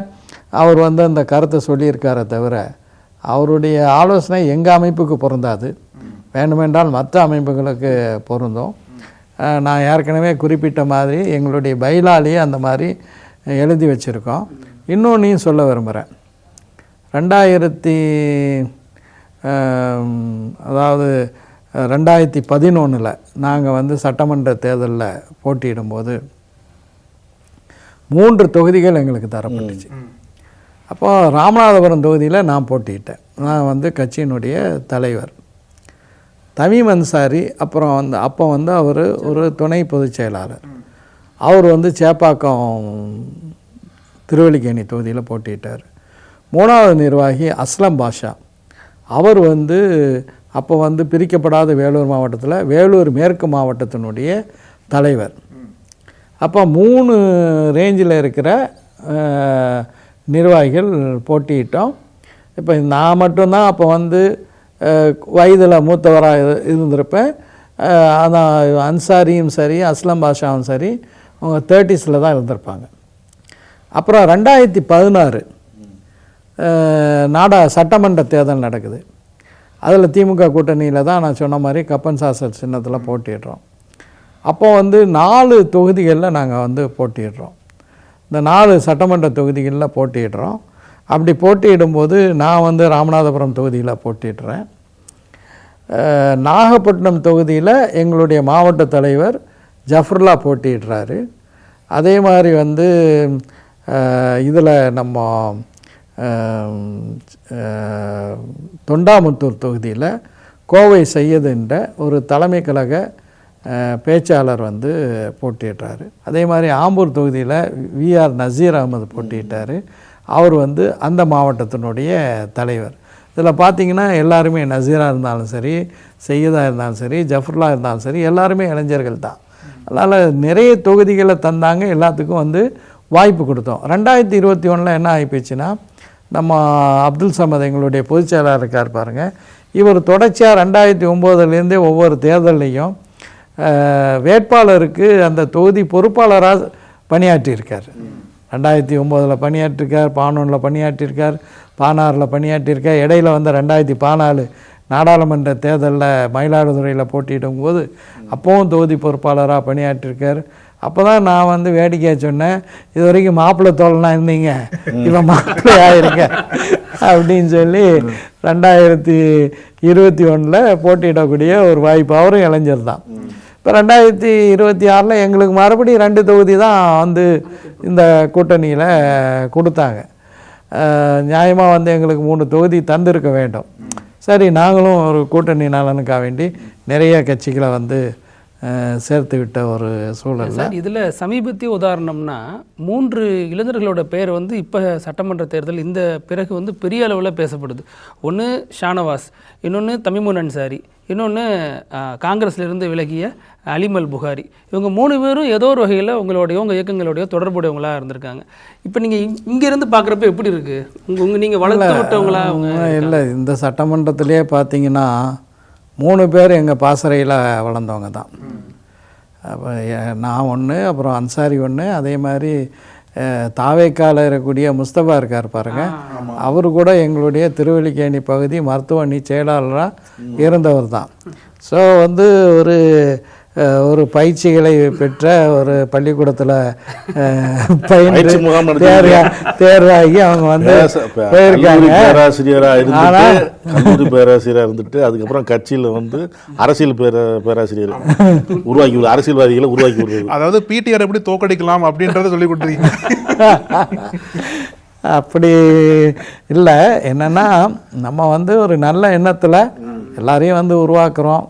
அவர் வந்து அந்த கருத்தை சொல்லியிருக்காரே தவிர அவருடைய ஆலோசனை எங்கள் அமைப்புக்கு பொருந்தாது, வேண்டுமென்றால் மற்ற அமைப்புகளுக்கு பொருந்தும். நான் ஏற்கனவே குறிப்பிட்ட மாதிரி எங்களுடைய பைலாலேயே அந்த மாதிரி எழுதி வச்சுருக்கோம். இன்னொன்றையும் சொல்ல விரும்புகிறேன். 2011 நாங்கள் வந்து சட்டமன்ற தேர்தலில் போட்டியிடும்போது 3 தொகுதிகள் எங்களுக்கு தரப்பட்டுச்சு. அப்போ ராமநாதபுரம் தொகுதியில் நான் போட்டியிட்டேன். நான் வந்து கட்சியினுடைய தலைவர். தமீம் அன்சாரி அப்புறம் வந்து அப்போ வந்து அவர் ஒரு துணை பொதுச் செயலாளர். அவர் வந்து சேப்பாக்கம் திருவல்லிக்கேணி தொகுதியில் போட்டியிட்டார். 3வது நிர்வாகி அஸ்லம் பாஷா, அவர் வந்து அப்போ வந்து பிரிக்கப்படாத வேலூர் மாவட்டத்தில் வேலூர் மேற்கு மாவட்டத்தினுடைய தலைவர். அப்போ 3 ரேஞ்சில் இருக்கிற நிர்வாகிகள் போட்டியிட்டோம். இப்போ நான் மட்டும்தான் அப்போ வந்து வயதில் மூத்தவராக இருந்திருப்பேன். அதான் அன்சாரியும் சரி, அஸ்லம் பாஷாவும் சரி, அவங்க 30s தான் இருந்திருப்பாங்க. அப்புறம் 2016 சட்டமன்ற தேர்தல் நடக்குது. அதில் திமுக கூட்டணியில் தான் நான் சொன்ன மாதிரி கப்பன் சாசல் சின்னத்தில் போட்டிடுறோம். அப்போ வந்து 4 தொகுதிகளில் நாங்கள் வந்து போட்டிடுறோம். இந்த 4 சட்டமன்ற தொகுதிகளில் போட்டிடுறோம். அப்படி போட்டியிடும்போது நான் வந்து ராமநாதபுரம் தொகுதியில் போட்டிடுறேன். நாகப்பட்டினம் தொகுதியில் எங்களுடைய மாவட்ட தலைவர் ஜஃபர்லா போட்டிடுறாரு. அதே மாதிரி வந்து இதில் நம்ம தொண்டாமுத்தூர் தொகுதியில் கோவை சையது என்ற ஒரு தலைமை கழக பேச்சாளர் வந்து போட்டியிட்டார். அதே மாதிரி ஆம்பூர் தொகுதியில் விஆர் நசீர் அகமது போட்டியிட்டார். அவர் வந்து அந்த மாவட்டத்தினுடைய தலைவர். இதில் பார்த்திங்கன்னா எல்லாருமே நசீராக இருந்தாலும் சரி, செய்யதாக இருந்தாலும் சரி, ஜஃபர்லா இருந்தாலும் சரி, எல்லாருமே இளைஞர்கள் தான். அதனால் நிறைய தொகுதிகளை தந்தாங்க, எல்லாத்துக்கும் வந்து வாய்ப்பு கொடுத்தோம். 2021 என்ன ஆகிப்போச்சுன்னா, நம்ம அப்துல் சமத் எங்களுடைய பொதுச் செயலாளர் இருக்கார் பாருங்கள், இவர் தொடர்ச்சியாக 2009 ஒவ்வொரு தேர்தலையும் வேட்பாளருக்கு அந்த தொகுதி பொறுப்பாளராக பணியாற்றியிருக்கார். 2009 பணியாற்றிருக்கார், 11 பணியாற்றிருக்கார், 16 பணியாற்றிருக்கார். இடையில் வந்து 2014 நாடாளுமன்ற தேர்தலில் மயிலாடுதுறையில் போட்டியிடும் போது அப்போவும் தொகுதி பொறுப்பாளராக பணியாற்றிருக்கார். அப்போ தான் நான் வந்து வேடிக்கையாக சொன்னேன், இது வரைக்கும் மாப்பிள்ளை தோழனா இருந்தீங்க, இப்போ மாப்பிள்ளை ஆயிருங்க அப்படின்னு சொல்லி 2021 போட்டியிடக்கூடிய ஒரு வாய்ப்பு. அவரும் இளைஞர் தான். இப்போ 2026 எங்களுக்கு மறுபடியும் 2 தொகுதி தான் வந்து இந்த கூட்டணியில் கொடுத்தாங்க. நியாயமாக வந்து எங்களுக்கு 3 தொகுதி தந்திருக்க வேண்டும். சரி, நாங்களும் ஒரு கூட்டணி நலனுக்காக வேண்டி நிறைய கட்சிகளை வந்து சேர்த்து விட்ட ஒரு சூழல். இதில் சமீபத்திய உதாரணம்னா 3 இளைஞர்களோட பெயர் வந்து இப்போ சட்டமன்ற தேர்தல் இந்த பிறகு வந்து பெரிய அளவில் பேசப்படுது. ஒன்று ஷானவாஸ், இன்னொன்று தமீமுன் அன்சாரி, இன்னொன்று காங்கிரஸ்லேருந்து விலகிய அலிமல் புகாரி. இவங்க 3 பேரும் ஏதோ ஒரு வகையில் உங்கள் இயக்கங்களுடைய தொடர்புடையவங்களாக இருந்திருக்காங்க. இப்போ நீங்கள் இங்கேருந்து பார்க்குறப்ப எப்படி இருக்குது? நீங்கள் வளர்த்து விட்டவங்களா? இல்லை, இந்த சட்டமன்றத்திலே பார்த்தீங்கன்னா 3 பேர் எங்கள் பாசறையில் வளர்ந்தவங்க தான். அப்போ நான் ஒன்று, அப்புறம் அன்சாரி ஒன்று, அதே மாதிரி தாவேக்கால இருக்கக்கூடிய முஸ்தபா இருக்கார் பாருங்கள், அவர் கூட எங்களுடைய திருவல்லிக்கேணி பகுதி மருத்துவ அணி செயலாளராக இருந்தவர் தான். ஸோ வந்து ஒரு ஒரு பயிற்சிகளை பெற்ற ஒரு பள்ளிக்கூடத்தில் பயிற்சி முகாம் நடத்தி தேர்வாகி அவங்க வந்து போயிருக்காங்க. பேராசிரியராக இருந்துட்டு கல்லூரி பேராசிரியராக இருந்துட்டு அதுக்கப்புறம் கட்சியில் வந்து அரசியல் பேராசிரியர் உருவாக்கி அரசியல்வாதிகளை உருவாக்கி விடுறது. அதாவது பிடிஆர் எப்படி தோக்கடிக்கலாம் அப்படின்றத சொல்லி கொடுத்துருக்கீங்க. அப்படி இல்லை, என்னென்னா நம்ம வந்து ஒரு நல்ல எண்ணத்தில் எல்லாரையும் வந்து உருவாக்குறோம்.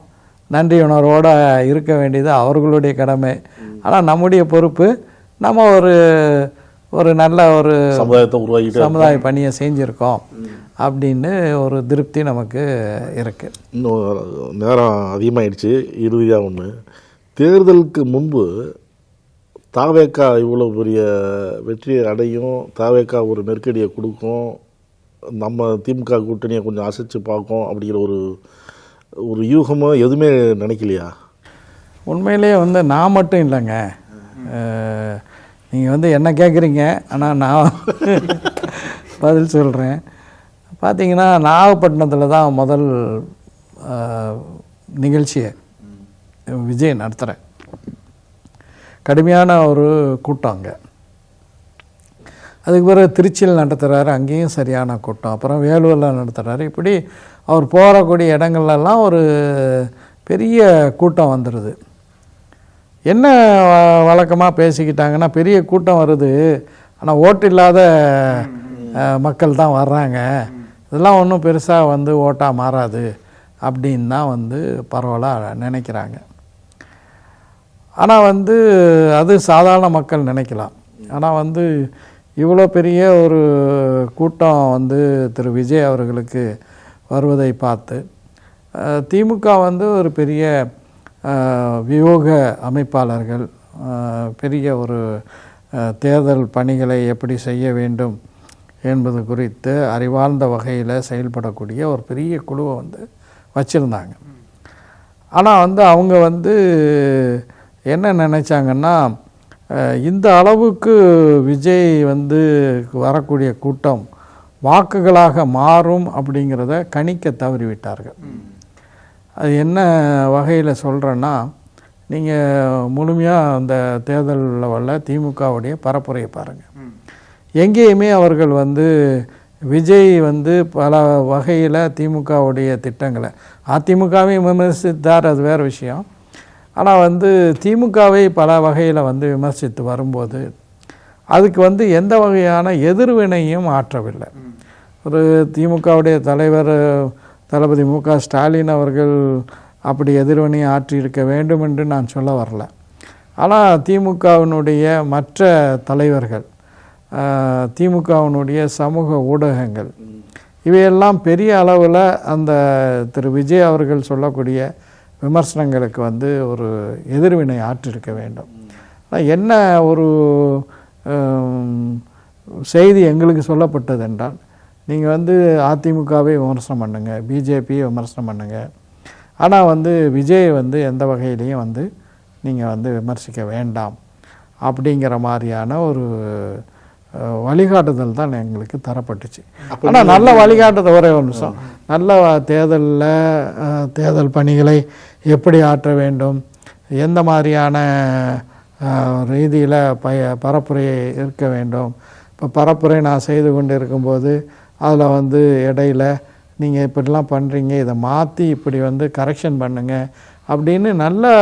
நன்றி உணர்வோடு இருக்க வேண்டியது அவர்களுடைய கடமை. ஆனால் நம்முடைய பொறுப்பு நம்ம ஒரு நல்ல ஒரு சமுதாயத்தை உருவாக்கிட்டு சமுதாய பணியை செஞ்சுருக்கோம் அப்படின்னு ஒரு திருப்தி நமக்கு இருக்குது. இன்னும் நேரம் அதிகமாகிடுச்சு. இறுதியாக ஒன்று, தேர்தலுக்கு முன்பு தாவேக்கா இவ்வளோ பெரிய வெற்றியை அடையும், தாவேக்கா ஒரு நெருக்கடியை கொடுக்கும், நம்ம திமுக கூட்டணியை கொஞ்சம் அசைச்சு பார்க்கும் அப்படிங்கிற ஒரு யூகமோ எதுவுமே நினைக்கலையா? உண்மையிலே வந்து நான் மட்டும் இல்லைங்க, நீங்கள் வந்து என்ன கேட்குறீங்க, ஆனால் நான் பதில் சொல்கிறேன். பார்த்தீங்கன்னா நாகப்பட்டினத்தில் தான் முதல் நிகழ்ச்சியை விஜய் நடத்துகிறேன். கடுமையான ஒரு கூட்டம் அங்கே. அதுக்கு பிறகு திருச்சியில் நடத்துகிறாரு, அங்கேயும் சரியான கூட்டம். அப்புறம் வேலூரில் நடத்துகிறாரு. இப்படி அவர் போகக்கூடிய இடங்கள்லாம் ஒரு பெரிய கூட்டம் வந்துடுது. என்ன வழக்கமாக பேசிக்கிட்டாங்கன்னா, பெரிய கூட்டம் வருது ஆனால் ஓட்டு இல்லாத மக்கள் தான் வர்றாங்க, இதெல்லாம் ஒன்றும் பெருசாக வந்து ஓட்டாக மாறாது அப்படின்னு தான் வந்து பரவலாக நினைக்கிறாங்க. ஆனால் வந்து அது சாதாரண மக்கள் நினைக்கலாம். ஆனால் வந்து இவ்வளோ பெரிய ஒரு கூட்டம் வந்து திரு விஜய் அவர்களுக்கு வருவதை பார்த்து திமுக வந்து ஒரு பெரிய வியூக அமைப்பாளர்கள், பெரிய ஒரு தேர்தல் பணிகளை எப்படி செய்ய வேண்டும் என்பது குறித்து அறிவார்ந்த வகையில் செயல்படக்கூடிய ஒரு பெரிய குழுவை வந்து வச்சுருந்தாங்க. ஆனால் வந்து அவங்க வந்து என்ன நினச்சாங்கன்னா, இந்த அளவுக்கு விஜய் வந்து வரக்கூடிய கூட்டம் வாக்குகளாக மாறும் அப்படிங்கிறத கணிக்க தவறிவிட்டார்கள். அது என்ன வகையில் சொல்கிறேன்னா, நீங்கள் முழுமையாக அந்த தேர்தல் லெவலில் திமுகவுடைய பரப்புரையை பாருங்கள். எங்கேயுமே அவர்கள் வந்து விஜய் வந்து பல வகையில் திமுகவுடைய திட்டங்களை, அதிமுகவையும் விமர்சித்தார், அது வேறு விஷயம். ஆனால் வந்து திமுகவை பல வகையில் வந்து விமர்சித்து வரும்போது அதுக்கு வந்து எந்த வகையான எதிர்வினையும் ஆற்றவில்லை. ஒரு திமுகவுடைய தலைவர் தளபதி மு.க. ஸ்டாலின் அவர்கள் அப்படி எதிர்வினை ஆற்றியிருக்க வேண்டும் என்று நான் சொல்ல வரல. ஆனால் திமுகவினுடைய மற்ற தலைவர்கள், திமுகவினுடைய சமூக ஊடகங்கள், இவையெல்லாம் பெரிய அளவில் அந்த திரு விஜய் அவர்கள் சொல்லக்கூடிய விமர்சனங்களுக்கு வந்து ஒரு எதிர்வினை ஆற்றிருக்க வேண்டும். என்ன ஒரு செய்தி எங்களுக்கு சொல்லப்பட்டது என்றால், நீங்கள் வந்து அதிமுகவை விமர்சனம் பண்ணுங்கள், பிஜேபியை விமர்சனம் பண்ணுங்கள், ஆனால் வந்து விஜய் வந்து எந்த வகையிலையும் வந்து நீங்கள் வந்து விமர்சிக்க வேண்டாம் அப்படிங்கிற மாதிரியான ஒரு வழிகாட்டுதல் தான் எங்களுக்கு தரப்பட்டுச்சு. ஆனால் நல்ல வழிகாட்டுதல், ஒரே ஒரு நிமிஷம், நல்ல தேர்தல் பணிகளை எப்படி ஆற்ற வேண்டும், எந்த மாதிரியான ரீதியில் பரப்புரை இருக்க வேண்டும். இப்போ பரப்புரை நான் செய்து கொண்டு இருக்கும்போது அதில் வந்து இடையில நீங்கள் இப்படிலாம் பண்ணுறீங்க, இதை மாற்றி இப்படி வந்து கரெக்ஷன் பண்ணுங்கள் அப்படின்னு நல்ல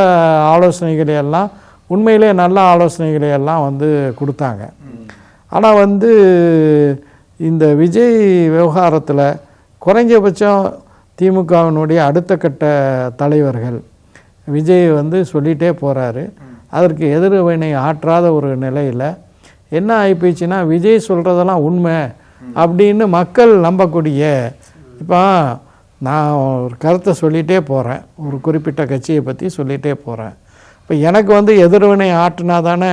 ஆலோசனைகளையெல்லாம், உண்மையிலே நல்ல ஆலோசனைகளையெல்லாம் வந்து கொடுத்தாங்க. ஆனால் வந்து இந்த விஜய் விவகாரத்தில் குறைஞ்சபட்சம் திமுகவினுடைய அடுத்த கட்ட தலைவர்கள் விஜய் வந்து சொல்லிகிட்டே போகிறாரு. அதற்கு எதிர்வினை ஆற்றாத ஒரு நிலையில் என்ன ஆகிப்போச்சுன்னா, விஜய் சொல்கிறதெல்லாம் உண்மை அப்படின்னு மக்கள் நம்பக்கூடிய, இப்போ நான் ஒரு கருத்தை சொல்லிகிட்டே போகிறேன், ஒரு குறிப்பிட்ட கட்சியை பற்றி சொல்லிகிட்டே போகிறேன். இப்போ எனக்கு வந்து எதிர்வினை ஆற்றினா தானே,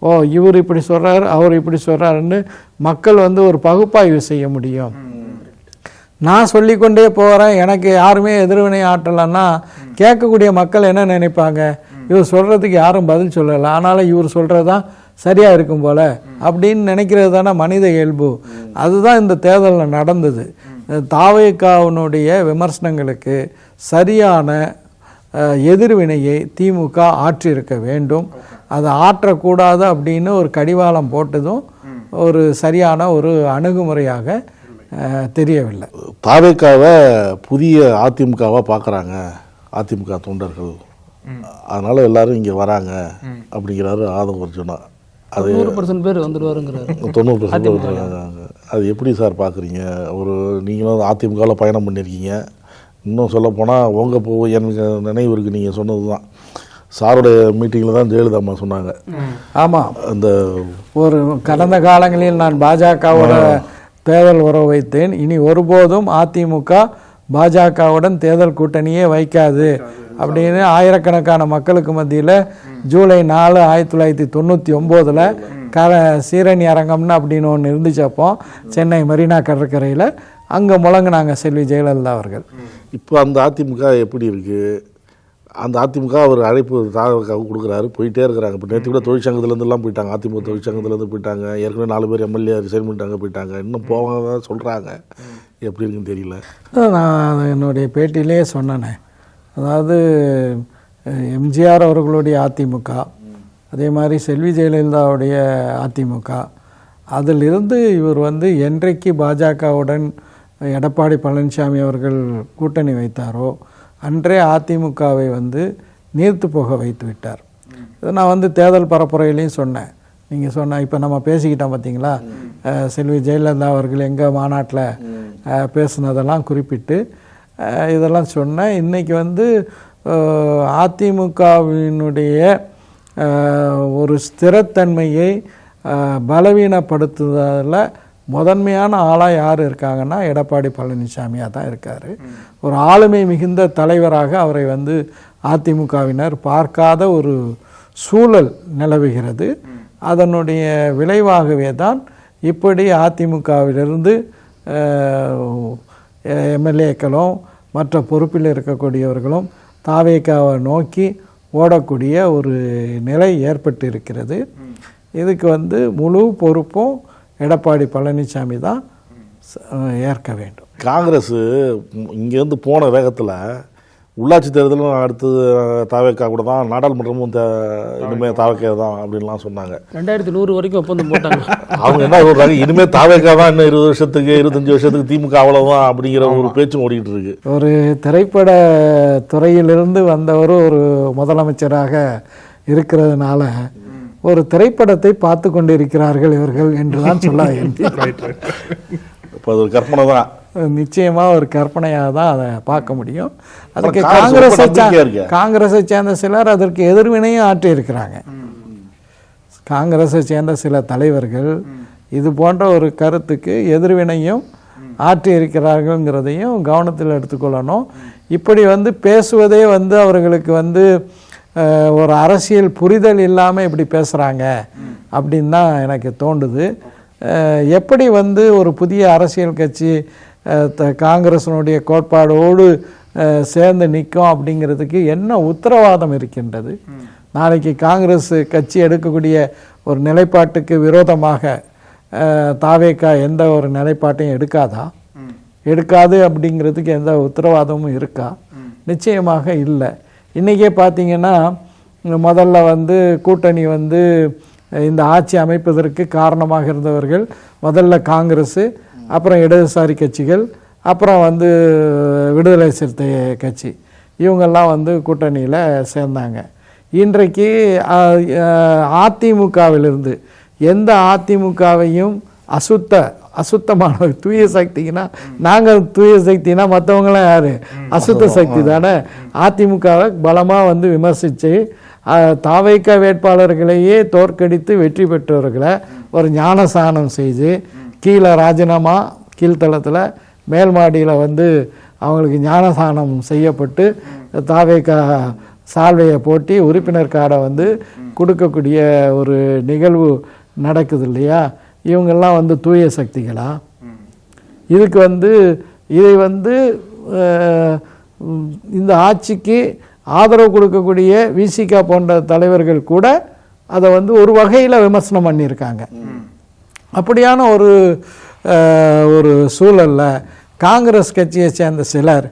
ஓ இவர் இப்படி சொல்கிறார், அவர் இப்படி சொல்கிறாருன்னு மக்கள் வந்து ஒரு பகுப்பாய்வு செய்ய முடியும். நான் சொல்லிக்கொண்டே போகிறேன், எனக்கு யாருமே எதிர்வினை ஆற்றலைன்னா கேட்கக்கூடிய மக்கள் என்ன நினைப்பாங்க, இவர் சொல்கிறதுக்கு யாரும் பதில் சொல்லலை, ஆனாலும் இவர் சொல்கிறது தான் சரியாக இருக்கும் போல் அப்படின்னு நினைக்கிறது தானே மனித இயல்பு. அதுதான் இந்த தேர்தலில் நடந்தது. தாவேக்காவினுடைய விமர்சனங்களுக்கு சரியான எதிர்வினையை திமுக ஆற்றியிருக்க வேண்டும். அதை ஆற்றக்கூடாது அப்படின்னு ஒரு கடிவாளம் போட்டதும் ஒரு சரியான ஒரு அணுகுமுறையாக தெரியவில்லை. தாவேக்காவை புதிய அதிமுகவாக பார்க்குறாங்க அதிமுக தொண்டர்கள், அதனால் எல்லாரும் இங்கே வராங்க அப்படிங்கிறாரு ஆதவ அர்ஜுனா. அது 100% பேர் வந்துடுவாருங்கிறாரு. 90% வந்துருக்காங்க. அது எப்படி சார் பார்க்குறீங்க? நீங்களும் அதிமுகவில் பயணம் பண்ணியிருக்கீங்க. இன்னும் சொல்லப்போனால் உங்கள் எனக்கு நினைவு இருக்குது, நீங்கள் சொன்னது தான் சாருடைய மீட்டிங்கில் தான் ஜெயலலிதா அம்மா சொன்னாங்க. ஆமாம், அந்த ஒரு கடந்த காலங்களில் நான் பாஜகவோட தேர்தல் உறவு வைத்தேன், இனி ஒருபோதும் அதிமுக பாஜகவுடன் தேர்தல் கூட்டணியே வைக்காது அப்படின்னு ஆயிரக்கணக்கான மக்களுக்கு மத்தியில் ஜூலை 4, 1999 சீரணி அரங்கம்னு அப்படின்னு ஒன்று இருந்துச்சு. அப்போ சென்னை மெரினா கடற்கரையில் அங்கே முழங்குனாங்க செல்வி ஜெயலலிதா அவர்கள். இப்போ அந்த அதிமுக எப்படி இருக்குது? அந்த அதிமுக ஒரு அழைப்பு தாவேக்காவுக்கு கொடுக்குறாரு, போயிட்டே இருக்கிறாங்க. இப்போ நேற்று கூட தொழிற்சங்கத்துலேருந்துலாம் போயிட்டாங்க, அதிமுக தொழிற்சங்கத்துலேருந்து போயிட்டாங்க. ஏற்கனவே 4 பேர் எம்எல்ஏ ரிசைன் பண்ணிட்டாங்க, போயிட்டாங்க. இன்னும் போவாங்க சொல்கிறாங்க. எப்படி இருக்குன்னு தெரியல. நான் என்னுடைய பேட்டியிலே சொன்னேனே, அதாவது எம்ஜிஆர் அவர்களுடைய அதிமுக, அதே மாதிரி செல்வி ஜெயலலிதாவுடைய அதிமுக, அதிலிருந்து இவர் என்றைக்கு பாஜகவுடன் எடப்பாடி பழனிசாமி அவர்கள் கூட்டணி வைத்தாரோ அன்றே அதிமுகவை நீர்த்து போக வைத்து விட்டார். இதை நான் தேர்தல் பரப்புரையிலையும் சொன்னேன். நீங்கள் சொன்ன இப்போ நம்ம பேசிக்கிட்டோம் பார்த்தீங்களா, செல்வி ஜெயலலிதா அவர்கள் எங்கள் மாநாட்டில் பேசுனதெல்லாம் குறிப்பிட்டு இதெல்லாம் சொன்னேன். இன்றைக்கி அதிமுகவினுடைய ஒரு ஸ்திரத்தன்மையை பலவீனப்படுத்துவதில் முதன்மையான ஆளாக யார் இருக்காங்கன்னா எடப்பாடி பழனிசாமியாக தான் இருக்கார். ஒரு ஆளுமை மிகுந்த தலைவராக அவரை அதிமுகவினர் பார்க்காத ஒரு சூழல் நிலவுகிறது. அதனுடைய விளைவாகவே தான் இப்படி அதிமுகவிலிருந்து எம்எல்ஏக்களும் மற்ற பொறுப்பில் இருக்கக்கூடியவர்களும் தாவேக்காவை நோக்கி ஓடக்கூடிய ஒரு நிலை ஏற்பட்டு இருக்கிறது. இதுக்கு முழு பொறுப்பும் எடப்பாடி பழனிசாமி தான் ஏற்க வேண்டும். காங்கிரஸ் இங்கேருந்து போன வேகத்தில் உள்ளாட்சி தேர்தலும் அடுத்து தாவேக்கா கூட தான், நாடாளுமன்றமும் இனிமேல் தாவேக்கா தான் அப்படின்லாம் சொன்னாங்க. 2100 வரைக்கும் ஒப்பந்தம் போட்டாங்க. அவங்க என்ன சொல்கிறாங்க, இனிமேல் தாவேக்கா தான், இன்னும் 20 வருஷத்துக்கு 25 வருஷத்துக்கு திமுக அவ்வளோதான் அப்படிங்கிற ஒரு பேச்சும் ஓடிக்கிட்டு இருக்கு. ஒரு திரைப்பட துறையிலிருந்து வந்தவர் ஒரு முதலமைச்சராக இருக்கிறதுனால ஒரு திரைப்படத்தை பார்த்து கொண்டு இருக்கிறார்கள் இவர்கள் என்றுதான் சொல்ல. இப்போ அது ஒரு கற்பனை தான், நிச்சயமாக ஒரு கற்பனையாக தான் அதை பார்க்க முடியும். அதுக்கு காங்கிரஸை சேர்ந்த சிலர் அதற்கு எதிர்வினையும் ஆற்றியிருக்கிறாங்க. காங்கிரஸை சேர்ந்த சில தலைவர்கள் இது போன்ற ஒரு கருத்துக்கு எதிர்வினையும் ஆற்றி இருக்கிறார்கள்ங்கிறதையும் கவனத்தில் எடுத்துக்கொள்ளணும். இப்படி பேசுவதே அவர்களுக்கு ஒரு அரசியல் புரிதல் இல்லாமல் இப்படி பேசுகிறாங்க அப்படின்னு தான் எனக்கு தோன்றுது. எப்படி ஒரு புதிய அரசியல் கட்சி காங்கிரஸினுடைய கோட்பாடோடு சேர்ந்து நிற்கும் அப்படிங்கிறதுக்கு என்ன உத்தரவாதம் இருக்கின்றது? நாளைக்கு காங்கிரஸ் கட்சி எடுக்கக்கூடிய ஒரு நிலைப்பாட்டுக்கு விரோதமாக தாவேக்கா எந்த ஒரு நிலைப்பாட்டையும் எடுக்காது அப்படிங்கிறதுக்கு எந்த உத்தரவாதமும் இருக்கா? நிச்சயமாக இல்லை. இன்றைக்கே பார்த்தீங்கன்னா முதல்ல கூட்டணி இந்த ஆட்சி அமைப்பதற்கு காரணமாக இருந்தவர்கள் முதல்ல காங்கிரஸ், அப்புறம் இடதுசாரி கட்சிகள், அப்புறம் விடுதலை சிறுத்தை கட்சி, இவங்கெல்லாம் கூட்டணியில் சேர்ந்தாங்க. இன்றைக்கு அதிமுகவிலிருந்து எந்த அதிமுகவையும் அசுத்தமான தூய சக்தினா, நாங்கள் தூய சக்தினா மற்றவங்களாம் யார்? அசுத்த சக்தி தானே. அதிமுகவை பலமாக விமர்சித்து தாவேக்கா வேட்பாளர்களையே தோற்கடித்து வெற்றி பெற்றவர்களை ஒரு ஞானசானம் செய்து கீழே ராஜினாமா, கீழ்த்தளத்தில் மேல் மாடியில் அவங்களுக்கு ஞானசானம் செய்யப்பட்டு தாவேக்கா சால்வையை போட்டி உறுப்பினர் கார்டை கொடுக்கக்கூடிய ஒரு நிகழ்வு நடக்குது இல்லையா? இவங்கெல்லாம் தூய சக்திகளா? இதுக்கு இதை இந்த ஆட்சிக்கு ஆதரவு கொடுக்கக்கூடிய விசிகா போன்ற தலைவர்கள் கூட அதை ஒரு வகையில் விமர்சனம் பண்ணியிருக்காங்க. அப்படியான ஒரு சூழலில் காங்கிரஸ் கட்சியை சேர்ந்த சிலர்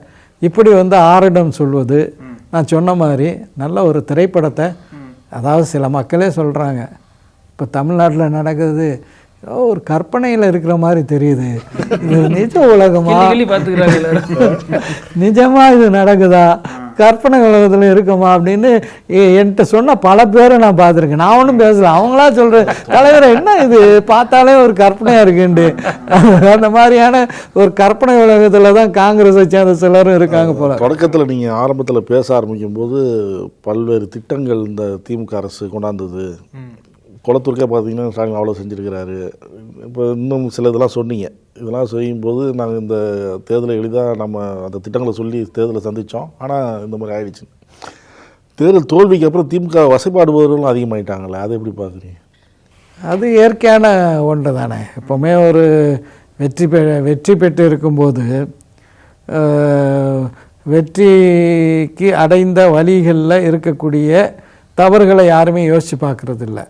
இப்படி ஆரிடம் சொல்வது, நான் சொன்ன மாதிரி நல்ல ஒரு திரைப்படத்தை, அதாவது சில மக்களே சொல்கிறாங்க இப்போ தமிழ்நாட்டில் நடக்குது ஒரு கற்பனையில் இருக்கிற மாதிரி தெரியுது, இது நிஜ உலகமா, நிஜமா இது நடக்குதா, கற்பனை உலகத்தில் இருக்குமா அப்படின்னு என்கிட்ட சொன்ன பல பேரை நான் பார்த்துருக்கேன். நான் ஒன்றும் பேசல, அவங்களா சொல்கிறேன் தலைவரை என்ன இது பார்த்தாலே ஒரு கற்பனையாக இருக்குண்டு. அந்த மாதிரியான ஒரு கற்பனை உலகத்தில் தான் காங்கிரஸை சேர்ந்த சிலரும் இருக்காங்க போல. தொடக்கத்தில் நீங்கள் ஆரம்பத்தில் பேச ஆரம்பிக்கும் போது பல்வேறு திட்டங்கள் இந்த திமுக அரசு கொண்டாந்தது, குளத்தூருக்கே பார்த்தீங்கன்னா ஸ்டாலின் அவ்வளோ செஞ்சுருக்கிறாரு, இப்போ இன்னும் சில இதெல்லாம் சொன்னீங்க. இதெல்லாம் செய்யும்போது நாங்கள் இந்த தேர்தலை எளிதாக நம்ம அந்த திட்டங்களை சொல்லி தேர்தலை சந்தித்தோம், ஆனால் இந்த மாதிரி ஆயிடுச்சு. தேர்தல் தோல்விக்கு அப்புறம் திமுக வசைப்பாடுபவர்களும் அதிகமாகிட்டாங்களே, அதை எப்படி பார்க்குறீங்க? அது இயற்கையான ஒன்று தானே. எப்போவுமே ஒரு வெற்றி பெற்று இருக்கும்போது வெற்றிக்கு அடைந்த வழிகளில் இருக்கக்கூடிய தவறுகளை யாருமே யோசித்து பார்க்குறதில்ல.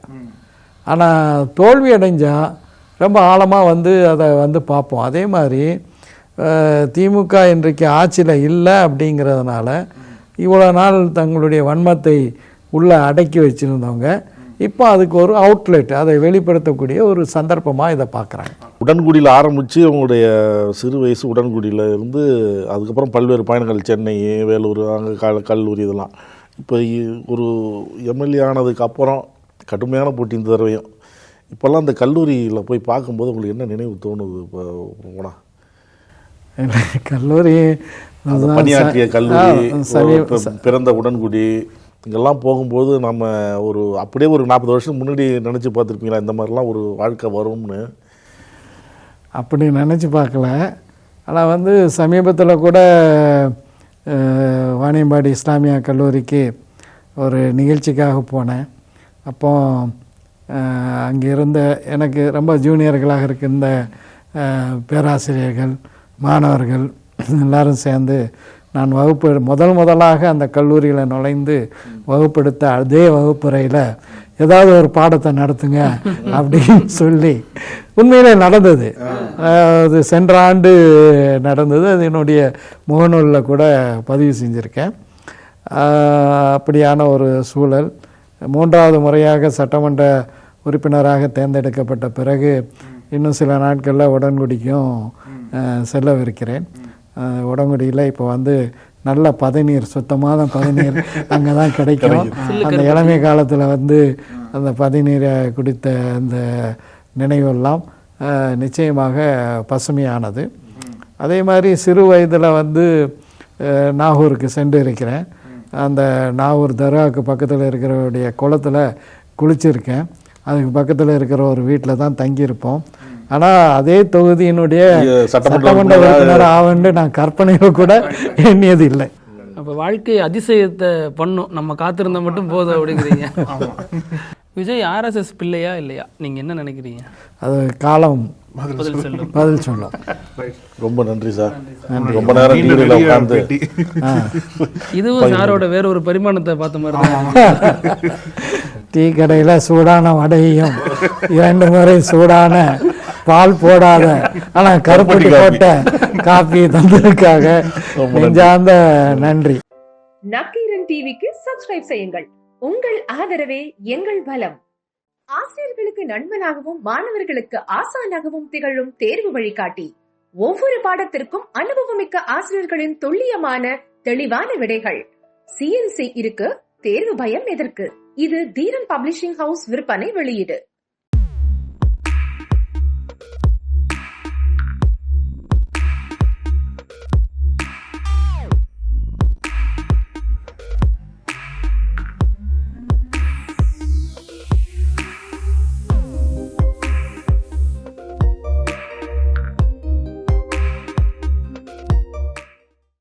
ஆனால் தோல்வி அடைஞ்சால் ரொம்ப ஆழமாக அதை பார்ப்போம். அதே மாதிரி திமுக இன்றைக்கு ஆட்சியில் இல்லை அப்படிங்கிறதுனால இவ்வளோ நாள் தங்களுடைய வன்மத்தை உள்ளே அடக்கி வச்சுருந்தவங்க இப்போ அதுக்கு ஒரு அவுட்லெட், அதை வெளிப்படுத்தக்கூடிய ஒரு சந்தர்ப்பமாக இதை பார்க்குறாங்க. உடன்குடியில் ஆரம்பித்து உங்களுடைய சிறு வயசு உடன்குடியில் இருந்து அதுக்கப்புறம் பல்வேறு பயணங்கள், சென்னை, வேலூர், அங்கே கல்லூரி, இதெல்லாம் இப்போ ஒரு எம்எல்ஏ ஆனதுக்கு அப்புறம் கடுமையான போட்டி இந்த தடவையும். இப்போல்லாம் அந்த கல்லூரியில் போய் பார்க்கும்போது உங்களுக்கு என்ன நினைவு தோணுது? இப்போ போனால் கல்லூரி பணியாற்றிய கல்லூரி, பிறந்த உடன்குடி, இங்கெல்லாம் போகும்போது நம்ம ஒரு அப்படியே ஒரு 40 வருஷம் முன்னாடி நினச்சி பார்த்துருப்பீங்களா இந்த மாதிரிலாம் ஒரு வாழ்க்கை வரும்னு? அப்படி நினச்சி பார்க்கல. ஆனால் சமீபத்தில் கூட வாணியம்பாடி இஸ்லாமியா கல்லூரிக்கு ஒரு நிகழ்ச்சிக்காக போனேன். அப்போ அங்கே இருந்த எனக்கு ரொம்ப ஜூனியர்களாக இருக்கின்ற பேராசிரியர்கள், மாணவர்கள் எல்லாரும் சேர்ந்து நான் முதலாக அந்த கல்லூரியில் நுழைந்து வகுப்பெடுத்த அதே வகுப்பறையில் ஏதாவது ஒரு பாடத்தை நடத்துங்க அப்படின்னு சொல்லி உண்மையிலே நடந்தது. அது சென்ற ஆண்டு நடந்தது. அது என்னுடைய முகநூலில் கூட பதிவு செஞ்சுருக்கேன். அப்படியான ஒரு சூழல். 3வது முறையாக சட்டமன்ற உறுப்பினராக தேர்ந்தெடுக்கப்பட்ட பிறகு இன்னும் சில நாட்களில் உடன்குடிக்கும் செல்லவிருக்கிறேன். உடன்குடியில் இப்போ நல்ல பதநீர், சுத்தமான பதநீர் அங்கே தான் கிடைக்கும். அந்த இளமை காலத்தில் அந்த பதநீரை குடித்த அந்த நினைவெல்லாம் நிச்சயமாக பசுமையானது. அதே மாதிரி சிறு வயதில் நாகூருக்கு சென்று இருக்கிறேன். அந்த நாகூர் தர்காவுக்கு பக்கத்தில் இருக்கிறவருடைய குளத்தில் குளிச்சிருக்கேன். அதுக்கு பக்கத்தில் இருக்கிற ஒரு வீட்டில் தான் தங்கியிருப்போம். ஆனால் அதே தொகுதியினுடைய சட்டமன்ற உறுப்பினர் ஆவண்டு நான் கற்பனையில் கூட எண்ணியது இல்லை. அப்போ வாழ்க்கை அதிசயத்தை பண்ணும், நம்ம காத்திருந்தா மட்டும் போதும் அப்படிங்கிறீங்க. விஜய் ஆர்எஸ்எஸ் பிள்ளையா இல்லையா, நீங்கள் என்ன நினைக்கிறீங்க? அது காலம் பதில் சொல்லும். ரொம்ப நன்றி சார். ரொம்ப நேரம் உட்கார்ந்து இதுவும் சாரோட வேற ஒரு பரிமாணத்தை பார்த்த மாதிரி. டீ கடையில் சூடான வடையும் 2 முறை சூடான பால் போடாத ஆனால் கருப்பட்டி போட்ட காப்பி தந்ததுக்காக நெஞ்சார்ந்த நன்றி. நக்கீரன் டிவிக்கு சப்ஸ்கிரைப் செய்யுங்கள். உங்கள் ஆதரவே எங்கள் பலம். ஆசிரியர்களுக்கு நண்பனாகவும் மாணவர்களுக்கு ஆசானாகவும் திகழும் தேர்வு வழிகாட்டி. ஒவ்வொரு பாடத்திற்கும் அனுபவமிக்க ஆசிரியர்களின் துல்லியமான தெளிவான விடைகள். CNC இருக்கு, தேர்வு பயம் எதற்கு? இது தீரன் பப்ளிஷிங் ஹவுஸ் விற்பனை வெளியீடு.